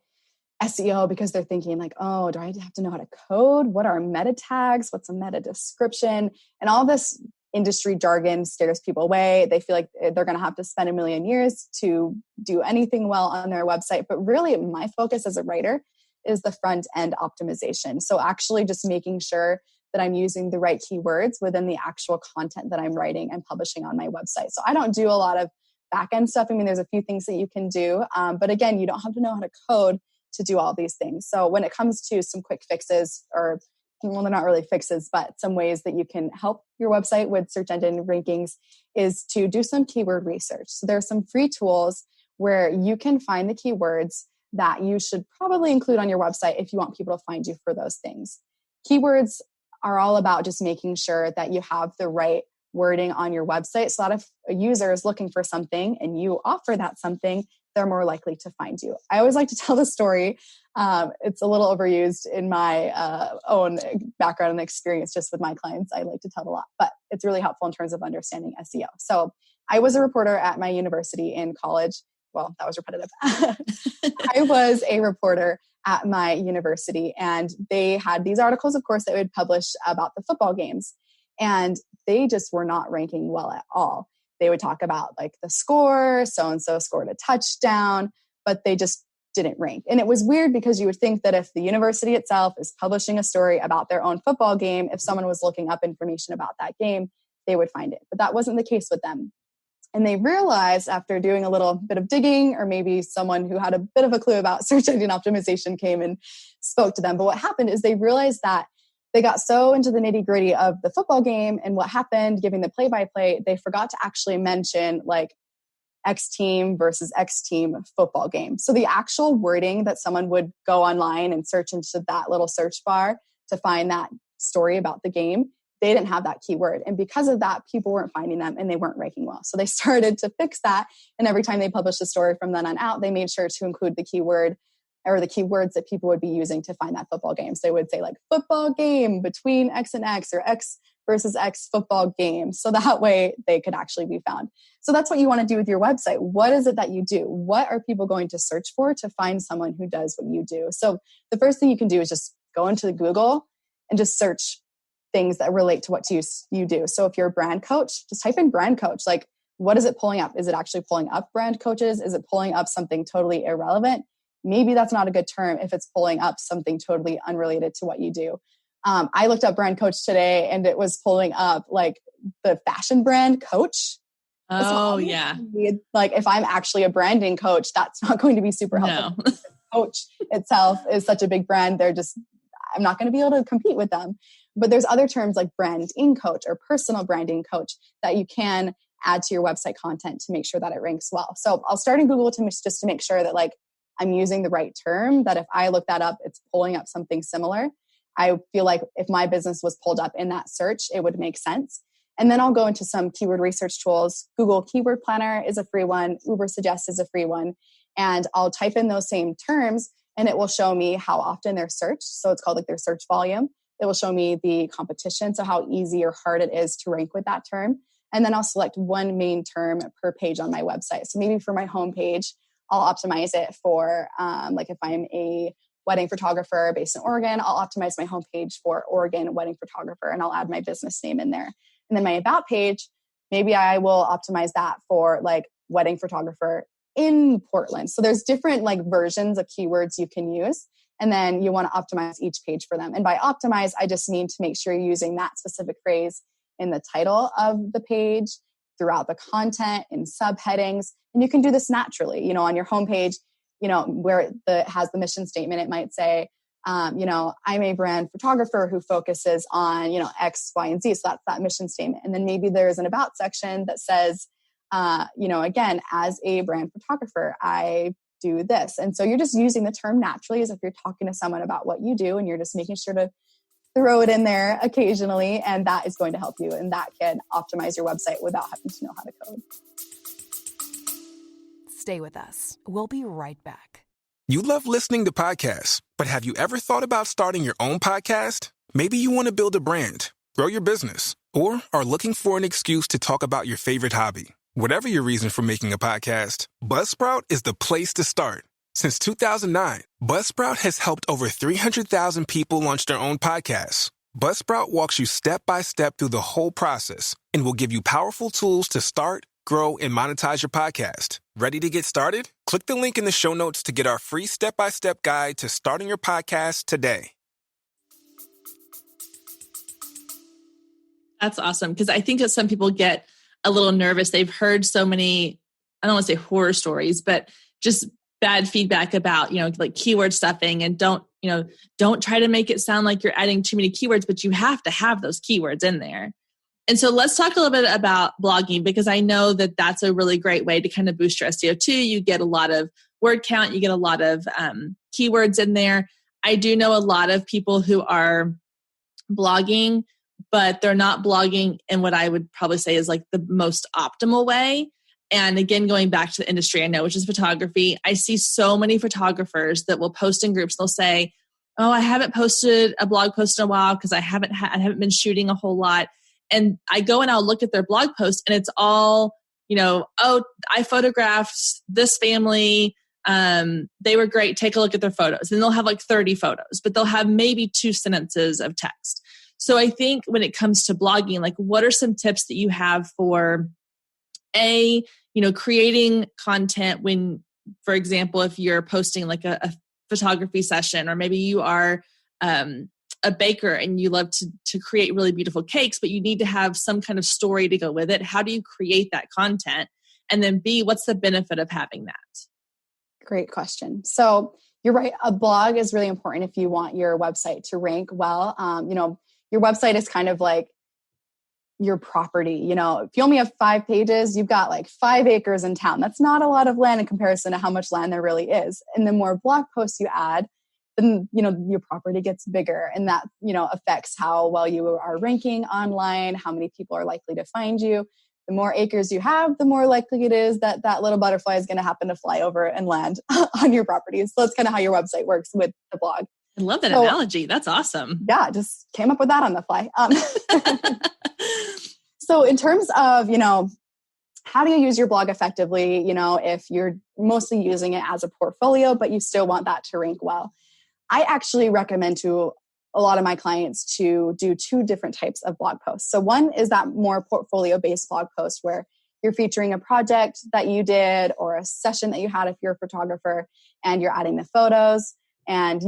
SEO because they're thinking like, oh, do I have to know how to code? What are meta tags? What's a meta description? And all this industry jargon scares people away. They feel like they're going to have to spend a million years to do anything well on their website. But really my focus as a writer is the front end optimization. So actually just making sure that I'm using the right keywords within the actual content that I'm writing and publishing on my website. So I don't do a lot of back end stuff. I mean, there's a few things that you can do. But again, you don't have to know how to code to do all these things. So when it comes to some quick fixes, or well, they're not really fixes, but some ways that you can help your website with search engine rankings is to do some keyword research. So there are some free tools where you can find the keywords that you should probably include on your website if you want people to find you for those things. keywords are all about just making sure that you have the right wording on your website. So that if a user is looking for something and you offer that something, they're more likely to find you. I always like to tell the story. It's a little overused in my own background and experience just with my clients. I like to tell it a lot, but it's really helpful in terms of understanding SEO. So I was a reporter at my university in college. Well, that was repetitive. I was a reporter at my university, and they had these articles, of course, that would publish about the football games. And they just were not ranking well at all. They would talk about like the score, so-and-so scored a touchdown, but they just didn't rank. And it was weird because you would think that if the university itself is publishing a story about their own football game, if someone was looking up information about that game, they would find it. But that wasn't the case with them. And they realized after doing a little bit of digging, or maybe someone who had a bit of a clue about search engine optimization came and spoke to them. But what happened is they realized that they got so into the nitty-gritty of the football game and what happened, giving the play-by-play, they forgot to actually mention like X team versus X team football game. So the actual wording that someone would go online and search into that little search bar to find that story about the game, they didn't have that keyword. And because of that, people weren't finding them and they weren't ranking well. So they started to fix that. And every time they published a story from then on out, they made sure to include the keyword or the keywords that people would be using to find that football game. So they would say like football game between X and X, or X versus X football game. So that way they could actually be found. So that's what you want to do with your website. What is it that you do? What are people going to search for to find someone who does what you do? So the first thing you can do is just go into Google and just search things that relate to what you do. So if you're a brand coach, just type in brand coach. Like, what is it pulling up? Is it actually pulling up brand coaches? Is it pulling up something totally irrelevant? Maybe that's not a good term if it's pulling up something totally unrelated to what you do. I looked up brand coach today and it was pulling up like the fashion brand Coach. Oh, yeah. Like if I'm actually a branding coach, that's not going to be super helpful. No. Coach itself is such a big brand. I'm not going to be able to compete with them. But there's other terms like branding coach or personal branding coach that you can add to your website content to make sure that it ranks well. So I'll start in Google just to make sure that like I'm using the right term, that if I look that up, it's pulling up something similar. I feel like if my business was pulled up in that search, it would make sense. And then I'll go into some keyword research tools. Google Keyword Planner is a free one. Ubersuggest is a free one. And I'll type in those same terms and it will show me how often they're searched. So it's called like their search volume. It will show me the competition. So how easy or hard it is to rank with that term. And then I'll select one main term per page on my website. So maybe for my homepage, I'll optimize it for like if I'm a wedding photographer based in Oregon, I'll optimize my homepage for Oregon wedding photographer and I'll add my business name in there. And then my about page, maybe I will optimize that for like wedding photographer in Portland. So there's different like versions of keywords you can use. And then you want to optimize each page for them. And by optimize, I just mean to make sure you're using that specific phrase in the title of the page, throughout the content, in subheadings. And you can do this naturally, on your homepage, where it has the mission statement, it might say, I'm a brand photographer who focuses on, X, Y, and Z. So that's that mission statement. And then maybe there's an about section that says, again, as a brand photographer, I do this. And so you're just using the term naturally as if you're talking to someone about what you do, and you're just making sure to throw it in there occasionally. And that is going to help you. And that can optimize your website without having to know how to code. Stay with us. We'll be right back. You love listening to podcasts, but have you ever thought about starting your own podcast? Maybe you want to build a brand, grow your business, or are looking for an excuse to talk about your favorite hobby. Whatever your reason for making a podcast, Buzzsprout is the place to start. Since 2009, Buzzsprout has helped over 300,000 people launch their own podcasts. Buzzsprout walks you step by step through the whole process and will give you powerful tools to start, grow, and monetize your podcast. Ready to get started? Click the link in the show notes to get our free step-by-step guide to starting your podcast today. That's awesome, because I think that some people get a little nervous. They've heard so many, I don't want to say horror stories, but just bad feedback about, like keyword stuffing, and don't try to make it sound like you're adding too many keywords, but you have to have those keywords in there. And so let's talk a little bit about blogging, because I know that that's a really great way to kind of boost your SEO too. You get a lot of word count, you get a lot of keywords in there. I do know a lot of people who are blogging, but they're not blogging in what I would probably say is like the most optimal way. And again, going back to the industry I know, which is photography, I see so many photographers that will post in groups. They'll say, oh, I haven't posted a blog post in a while because I haven't been shooting a whole lot. And I go and I'll look at their blog post and it's all, oh, I photographed this family. They were great. Take a look at their photos. And they'll have like 30 photos, but they'll have maybe 2 sentences of text. So I think when it comes to blogging, like what are some tips that you have for creating content when, for example, if you're posting like a photography session, or maybe you are a baker and you love to create really beautiful cakes, but you need to have some kind of story to go with it. How do you create that content? And then B, what's the benefit of having that? Great question. So you're right. A blog is really important if you want your website to rank well. Your website is kind of like your property. If you only have 5 pages, you've got like 5 acres in town. That's not a lot of land in comparison to how much land there really is. And the more blog posts you add, then, your property gets bigger, and that, affects how well you are ranking online, how many people are likely to find you. The more acres you have, the more likely it is that that little butterfly is going to happen to fly over and land on your property. So that's kind of how your website works with the blog. I love that analogy. That's awesome. Yeah, just came up with that on the fly. So in terms of, how do you use your blog effectively? If you're mostly using it as a portfolio, but you still want that to rank well, I actually recommend to a lot of my clients to do 2 different types of blog posts. So one is that more portfolio-based blog post where you're featuring a project that you did or a session that you had if you're a photographer, and you're adding the photos. And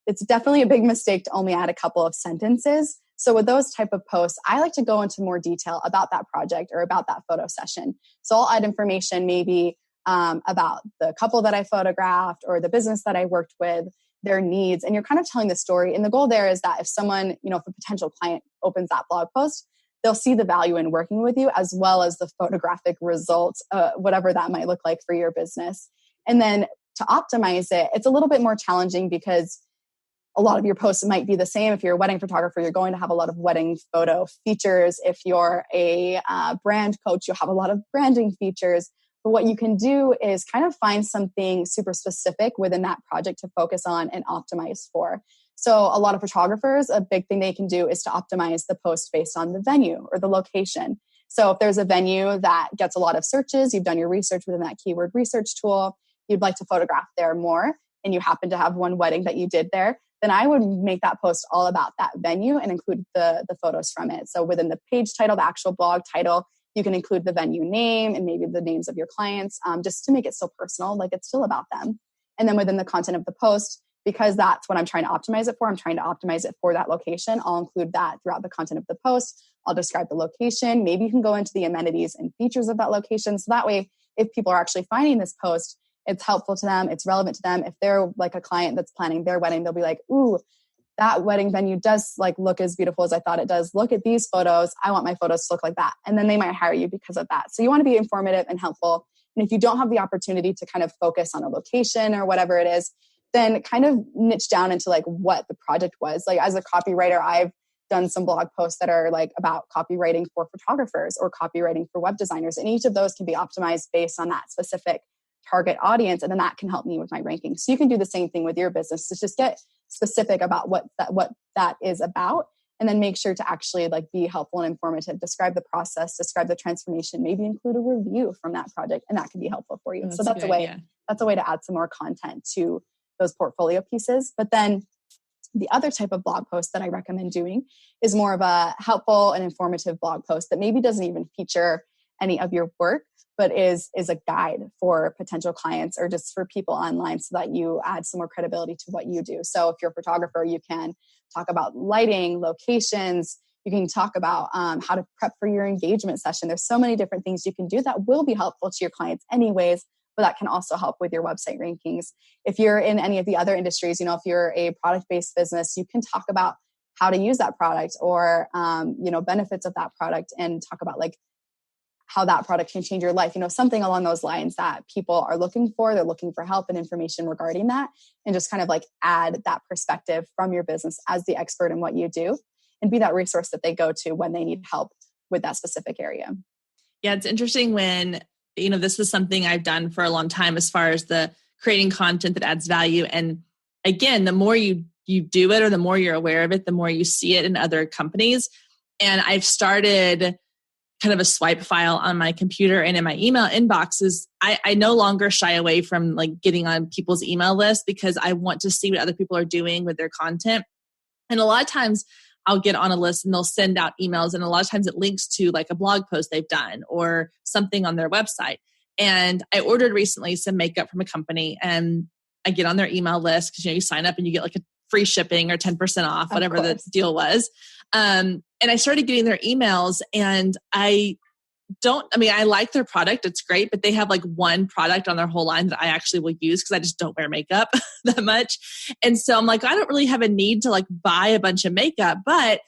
it's definitely a big mistake to only add a couple of sentences. So with those type of posts, I like to go into more detail about that project or about that photo session. So I'll add information maybe about the couple that I photographed or the business that I worked with, their needs, and you're kind of telling the story. And the goal there is that if someone, if a potential client opens that blog post, they'll see the value in working with you as well as the photographic results, whatever that might look like for your business. And then to optimize it, it's a little bit more challenging because a lot of your posts might be the same. If you're a wedding photographer, you're going to have a lot of wedding photo features. If you're a brand coach, you'll have a lot of branding features. But what you can do is kind of find something super specific within that project to focus on and optimize for. So a lot of photographers, a big thing they can do is to optimize the post based on the venue or the location. So if there's a venue that gets a lot of searches, you've done your research within that keyword research tool, you'd like to photograph there more, and you happen to have one wedding that you did there, then I would make that post all about that venue and include the photos from it. So within the page title, the actual blog title, you can include the venue name and maybe the names of your clients, just to make it so personal, like it's still about them. And then within the content of the post, because that's what I'm trying to optimize it for, I'm trying to optimize it for that location, I'll include that throughout the content of the post. I'll describe the location. Maybe you can go into the amenities and features of that location. So that way, if people are actually finding this post, it's helpful to them, it's relevant to them. If they're like a client that's planning their wedding, they'll be like, ooh, that wedding venue does like look as beautiful as I thought it does. Look at these photos. I want my photos to look like that. And then they might hire you because of that. So you want to be informative and helpful. And if you don't have the opportunity to kind of focus on a location or whatever it is, then kind of niche down into like what the project was. Like as a copywriter, I've done some blog posts that are like about copywriting for photographers or copywriting for web designers. And each of those can be optimized based on that specific target audience. And then that can help me with my ranking. So you can do the same thing with your business. So just get specific about what that is about, and then make sure to actually like be helpful and informative. Describe the process, describe the transformation, maybe include a review from that project, and that can be helpful for you. So that's a way. That's a way to add some more content to those portfolio pieces. But then the other type of blog post that I recommend doing is more of a helpful and informative blog post that maybe doesn't even feature any of your work, but is a guide for potential clients or just for people online so that you add some more credibility to what you do. So if you're a photographer, you can talk about lighting, locations. You can talk about how to prep for your engagement session. There's so many different things you can do that will be helpful to your clients anyways, but that can also help with your website rankings. If you're in any of the other industries, if you're a product-based business, you can talk about how to use that product or, benefits of that product and talk about like how that product can change your life, something along those lines that people are looking for. They're looking for help and information regarding that, and just kind of like add that perspective from your business as the expert in what you do. and be that resource that they go to when they need help with that specific area. Yeah, it's interesting when, this is something I've done for a long time as far as the creating content that adds value. And again, the more you do it or the more you're aware of it, the more you see it in other companies. And I've started kind of a swipe file on my computer and in my email inboxes. I no longer shy away from like getting on people's email list because I want to see what other people are doing with their content. And a lot of times I'll get on a list and they'll send out emails. And a lot of times it links to like a blog post they've done or something on their website. And I ordered recently some makeup from a company and I get on their email list because, you sign up and you get like a free shipping or 10% off, whatever the deal was. And I started getting their emails and I like their product. It's great, but they have like one product on their whole line that I actually will use because I just don't wear makeup that much. And so I'm like, I don't really have a need to like buy a bunch of makeup, but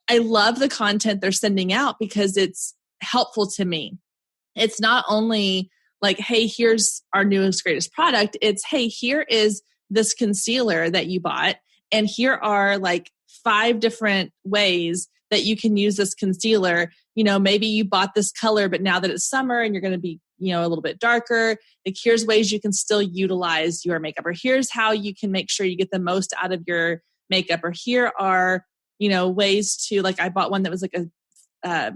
I love the content they're sending out because it's helpful to me. It's not only like, hey, here's our newest, greatest product. It's, hey, here is this concealer that you bought. And here are like 5 different ways that you can use this concealer. Maybe you bought this color, but now that it's summer and you're going to be, a little bit darker, like here's ways you can still utilize your makeup, or here's how you can make sure you get the most out of your makeup, or here are, ways to, like, I bought one that was like a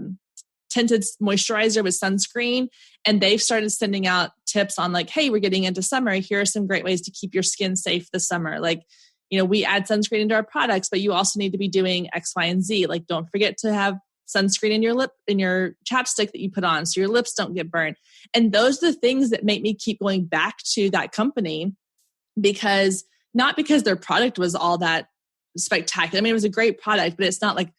tinted moisturizer with sunscreen, and they've started sending out tips on like, hey, we're getting into summer. Here are some great ways to keep your skin safe this summer. Like, we add sunscreen into our products, but you also need to be doing X, Y, and Z. Like, don't forget to have sunscreen in your lip, in your chapstick that you put on so your lips don't get burned. And those are the things that make me keep going back to that company, because not because their product was all that spectacular. I mean, it was a great product, but it's not like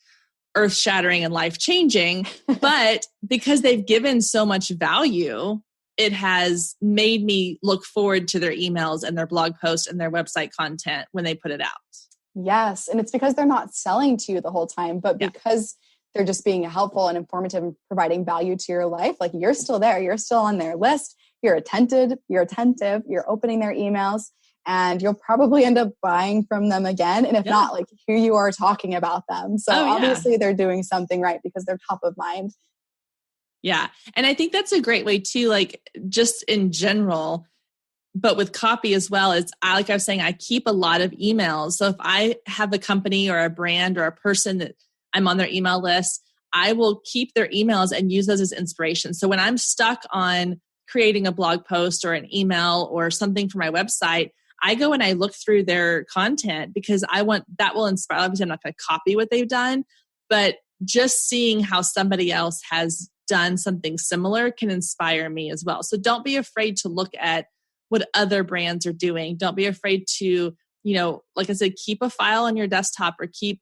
earth shattering and life changing, but because they've given so much value, it has made me look forward to their emails and their blog posts and their website content when they put it out. Yes. And it's because they're not selling to you the whole time, but because they're just being helpful and informative and providing value to your life. Like, you're still there. You're still on their list. You're attentive. You're opening their emails, and you'll probably end up buying from them again. And if not, like, here you are talking about them. So obviously they're doing something right because they're top of mind. Yeah. And I think that's a great way too, like, just in general, but with copy as well, is like I was saying, I keep a lot of emails. So if I have a company or a brand or a person that I'm on their email list, I will keep their emails and use those as inspiration. So when I'm stuck on creating a blog post or an email or something for my website, I go and I look through their content because I want, that will inspire. Obviously, I'm not going to copy what they've done, but just seeing how somebody else has done something similar can inspire me as well. So don't be afraid to look at what other brands are doing. Don't be afraid to, like I said, keep a file on your desktop, or keep,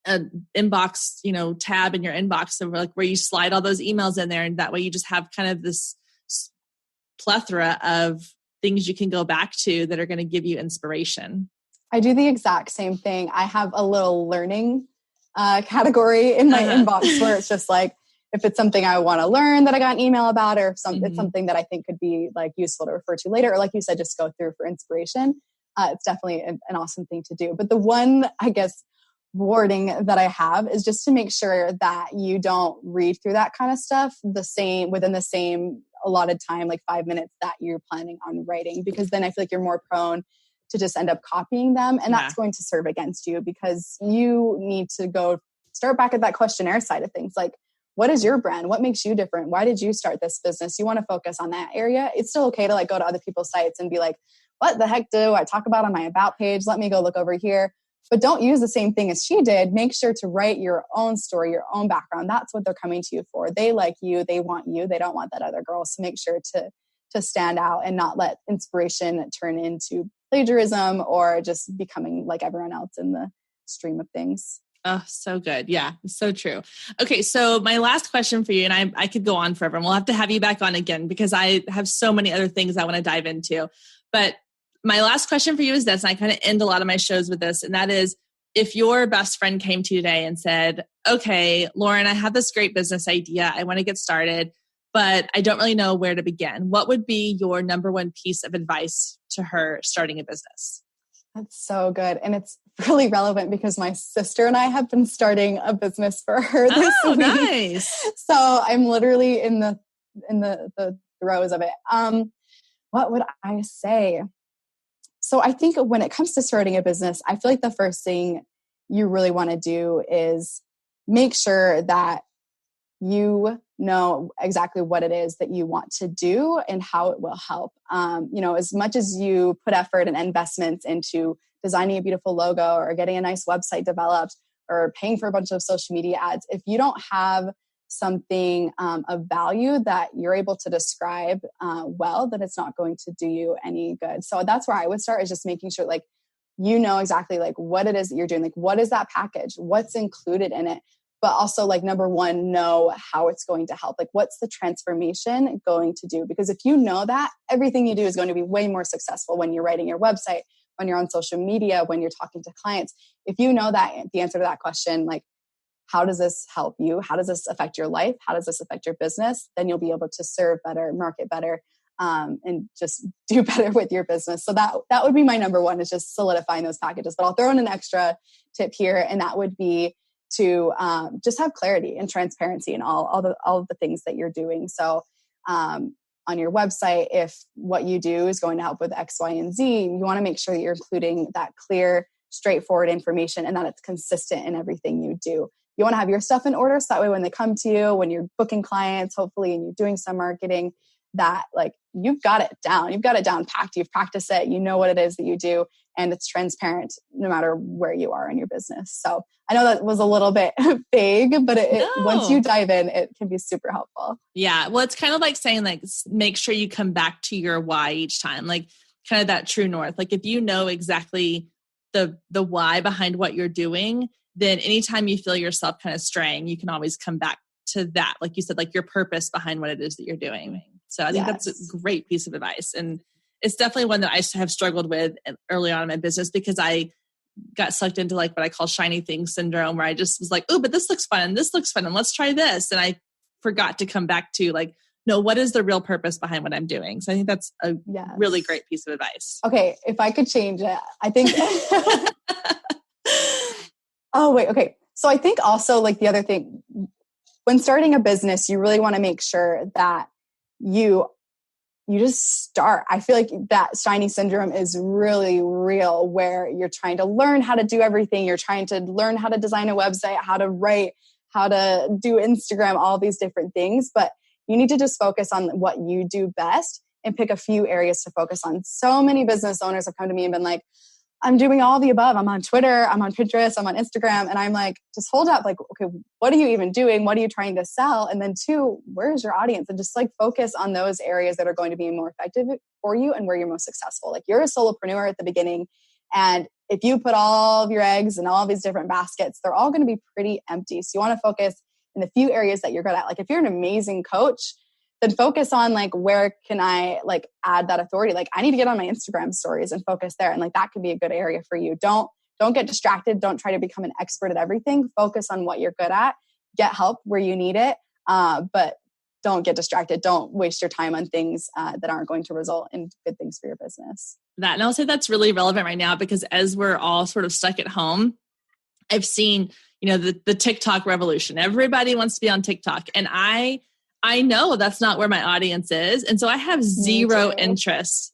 an inbox, tab in your inbox, so like where you slide all those emails in there, and that way you just have kind of this plethora of things you can go back to that are going to give you inspiration. I do the exact same thing. I have a little learning category in my inbox where it's just like, if it's something I want to learn that I got an email about, or if it's something that I think could be like useful to refer to later, or like you said, just go through for inspiration. It's definitely an awesome thing to do. But the one, I guess, warning that I have is just to make sure that you don't read through that kind of stuff within the same allotted time, like 5 minutes that you're planning on writing, because then I feel like you're more prone to just end up copying them. And that's going to serve against you, because you need to go start back at that questionnaire side of things. Like, what is your brand? What makes you different? Why did you start this business? You want to focus on that area. It's still okay to like go to other people's sites and be like, what the heck do I talk about on my about page? Let me go look over here. But don't use the same thing as she did. Make sure to write your own story, your own background. That's what they're coming to you for. They like you. They want you. They don't want that other girl. So make sure to stand out and not let inspiration turn into plagiarism or just becoming like everyone else in the stream of things. Oh, so good. Yeah, so true. Okay, so my last question for you, and I could go on forever, and we'll have to have you back on again because I have so many other things I want to dive into. But my last question for you is this, and I kind of end a lot of my shows with this, and that is, if your best friend came to you today and said, okay, Lauren, I have this great business idea. I want to get started, but I don't really know where to begin. What would be your number one piece of advice to her starting a business? That's so good. And it's really relevant because my sister and I have been starting a business for her this week. Nice. So I'm literally in the throes of it. What would I say? So I think when it comes to starting a business, I feel like the first thing you really want to do is make sure that you know exactly what it is that you want to do and how it will help. As much as you put effort and investments into designing a beautiful logo or getting a nice website developed or paying for a bunch of social media ads, if you don't have something of value that you're able to describe well, then it's not going to do you any good. So that's where I would start, is just making sure like you know exactly like what it is that you're doing, like what is that package, what's included in it. But also, like, number one, know how it's going to help. Like, what's the transformation going to do? Because if you know that, everything you do is going to be way more successful when you're writing your website, when you're on social media, when you're talking to clients. If you know that the answer to that question, like, how does this help you? How does this affect your life? How does this affect your business? Then you'll be able to serve better, market better, and just do better with your business. So that would be my number one, is just solidifying those packages. But I'll throw in an extra tip here, and that would be to just have clarity and transparency in all of the things that you're doing. So on your website, if what you do is going to help with X, Y, and Z, you want to make sure that you're including that clear, straightforward information and that it's consistent in everything you do. You want to have your stuff in order, so that way when they come to you, when you're booking clients, hopefully, and you're doing some marketing, that like you've got it down. You've got it down packed. You've practiced it. You know what it is that you do, and it's transparent no matter where you are in your business. So I know that was a little bit vague, but once you dive in, it can be super helpful. Yeah. Well, it's kind of like saying, like, make sure you come back to your why each time, like kind of that true north. Like if you know exactly the why behind what you're doing, then anytime you feel yourself kind of straying, you can always come back to that. Like you said, like your purpose behind what it is that you're doing. So I think that's a great piece of advice. And it's definitely one that I have struggled with early on in my business, because I got sucked into like what I call shiny thing syndrome, where I just was like, oh, but this looks fun and this looks fun and let's try this. And I forgot to come back to like, no, what is the real purpose behind what I'm doing? So I think that's a really great piece of advice. Okay. If I could change it, I think, oh wait. Okay. So I think also like the other thing, when starting a business, you really want to make sure that you just start. I feel like that shiny syndrome is really real, where you're trying to learn how to do everything. You're trying to learn how to design a website, how to write, how to do Instagram, all these different things. But you need to just focus on what you do best and pick a few areas to focus on. So many business owners have come to me and been like, I'm doing all the above. I'm on Twitter, I'm on Pinterest, I'm on Instagram. And I'm like, just hold up. Like, okay, what are you even doing? What are you trying to sell? And then two, where's your audience? And just like focus on those areas that are going to be more effective for you and where you're most successful. Like you're a solopreneur at the beginning. And if you put all of your eggs in all of these different baskets, they're all going to be pretty empty. So you want to focus in the few areas that you're good at. Like if you're an amazing coach, then focus on like, where can I like add that authority? Like I need to get on my Instagram stories and focus there. And like, that could be a good area for you. Don't get distracted. Don't try to become an expert at everything. Focus on what you're good at, get help where you need it. But don't get distracted. Don't waste your time on things that aren't going to result in good things for your business. And I'll say that's really relevant right now, because as we're all sort of stuck at home, I've seen, the TikTok revolution. Everybody wants to be on TikTok. And I know that's not where my audience is. And so I have zero interest,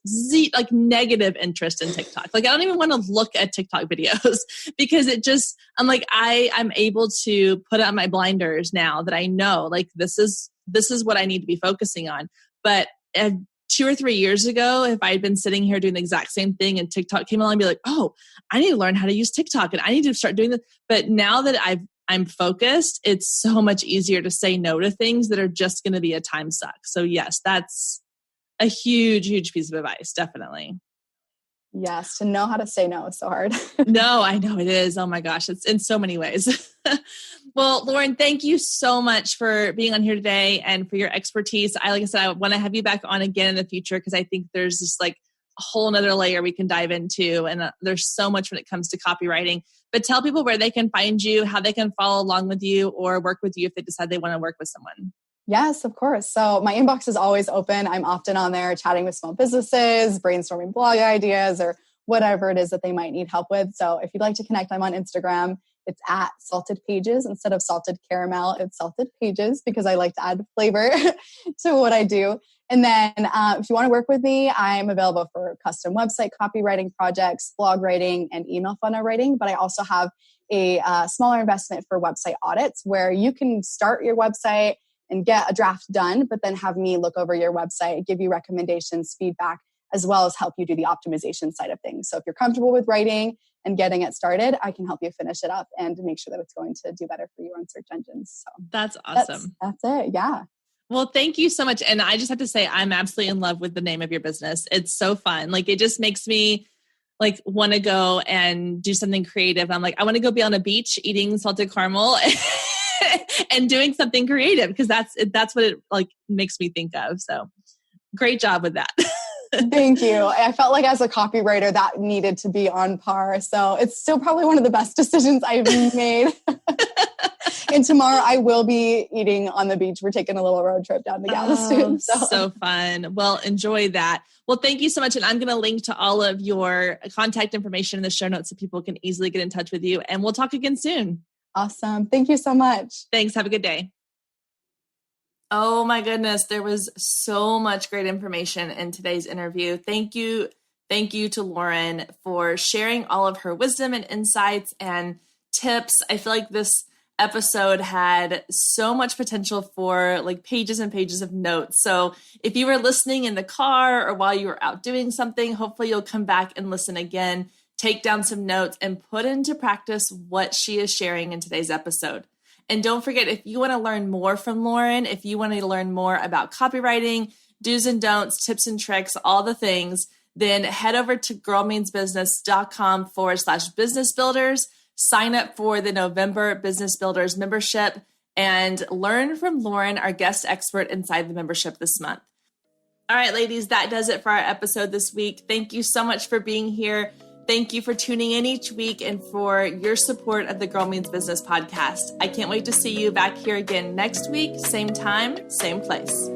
like negative interest in TikTok. Like I don't even want to look at TikTok videos because I'm like, I'm able to put on my blinders now that I know like this is what I need to be focusing on. But 2 or 3 years ago, if I had been sitting here doing the exact same thing and TikTok came along, I'd be like, oh, I need to learn how to use TikTok and I need to start doing this. But now that I'm focused, it's so much easier to say no to things that are just going to be a time suck. So yes, that's a huge, huge piece of advice. Definitely. Yes. To know how to say no is so hard. No, I know it is. Oh my gosh. It's in so many ways. Well, Lauren, thank you so much for being on here today and for your expertise. Like I said, I want to have you back on again in the future, because I think there's just like a whole nother layer we can dive into. And there's so much when it comes to copywriting. But tell people where they can find you, how they can follow along with you or work with you if they decide they want to work with someone. Yes, of course. So my inbox is always open. I'm often on there chatting with small businesses, brainstorming blog ideas, or whatever it is that they might need help with. So if you'd like to connect, I'm on Instagram. It's at Salted Pages. Instead of salted caramel, it's Salted Pages, because I like to add flavor to what I do. And then if you want to work with me, I'm available for custom website copywriting projects, blog writing, and email funnel writing. But I also have a smaller investment for website audits, where you can start your website and get a draft done, but then have me look over your website, give you recommendations, feedback, as well as help you do the optimization side of things. So if you're comfortable with writing and getting it started, I can help you finish it up and make sure that it's going to do better for you on search engines. So that's awesome. That's it. Yeah. Well, thank you so much. And I just have to say, I'm absolutely in love with the name of your business. It's so fun. Like, it just makes me like want to go and do something creative. I'm like, I want to go be on a beach eating salted caramel and doing something creative, because that's what it like makes me think of. So great job with that. Thank you. I felt like as a copywriter that needed to be on par. So it's still probably one of the best decisions I've made. And tomorrow I will be eating on the beach. We're taking a little road trip down to Galveston. So fun. Well, enjoy that. Well, thank you so much. And I'm going to link to all of your contact information in the show notes so people can easily get in touch with you. And we'll talk again soon. Awesome. Thank you so much. Thanks. Have a good day. Oh my goodness. There was so much great information in today's interview. Thank you. Thank you to Lauren for sharing all of her wisdom and insights and tips. I feel like this episode had so much potential for like pages and pages of notes. So if you were listening in the car or while you were out doing something, hopefully you'll come back and listen again, take down some notes, and put into practice what she is sharing in today's episode. And don't forget, if you want to learn more from Lauren, if you want to learn more about copywriting, do's and don'ts, tips and tricks, all the things, then head over to girlmeansbusiness.com/business builders, sign up for the November Business Builders membership, and learn from Lauren, our guest expert inside the membership this month. All right, ladies, that does it for our episode this week. Thank you so much for being here. Thank you for tuning in each week and for your support of the Girl Means Business podcast. I can't wait to see you back here again next week, same time, same place.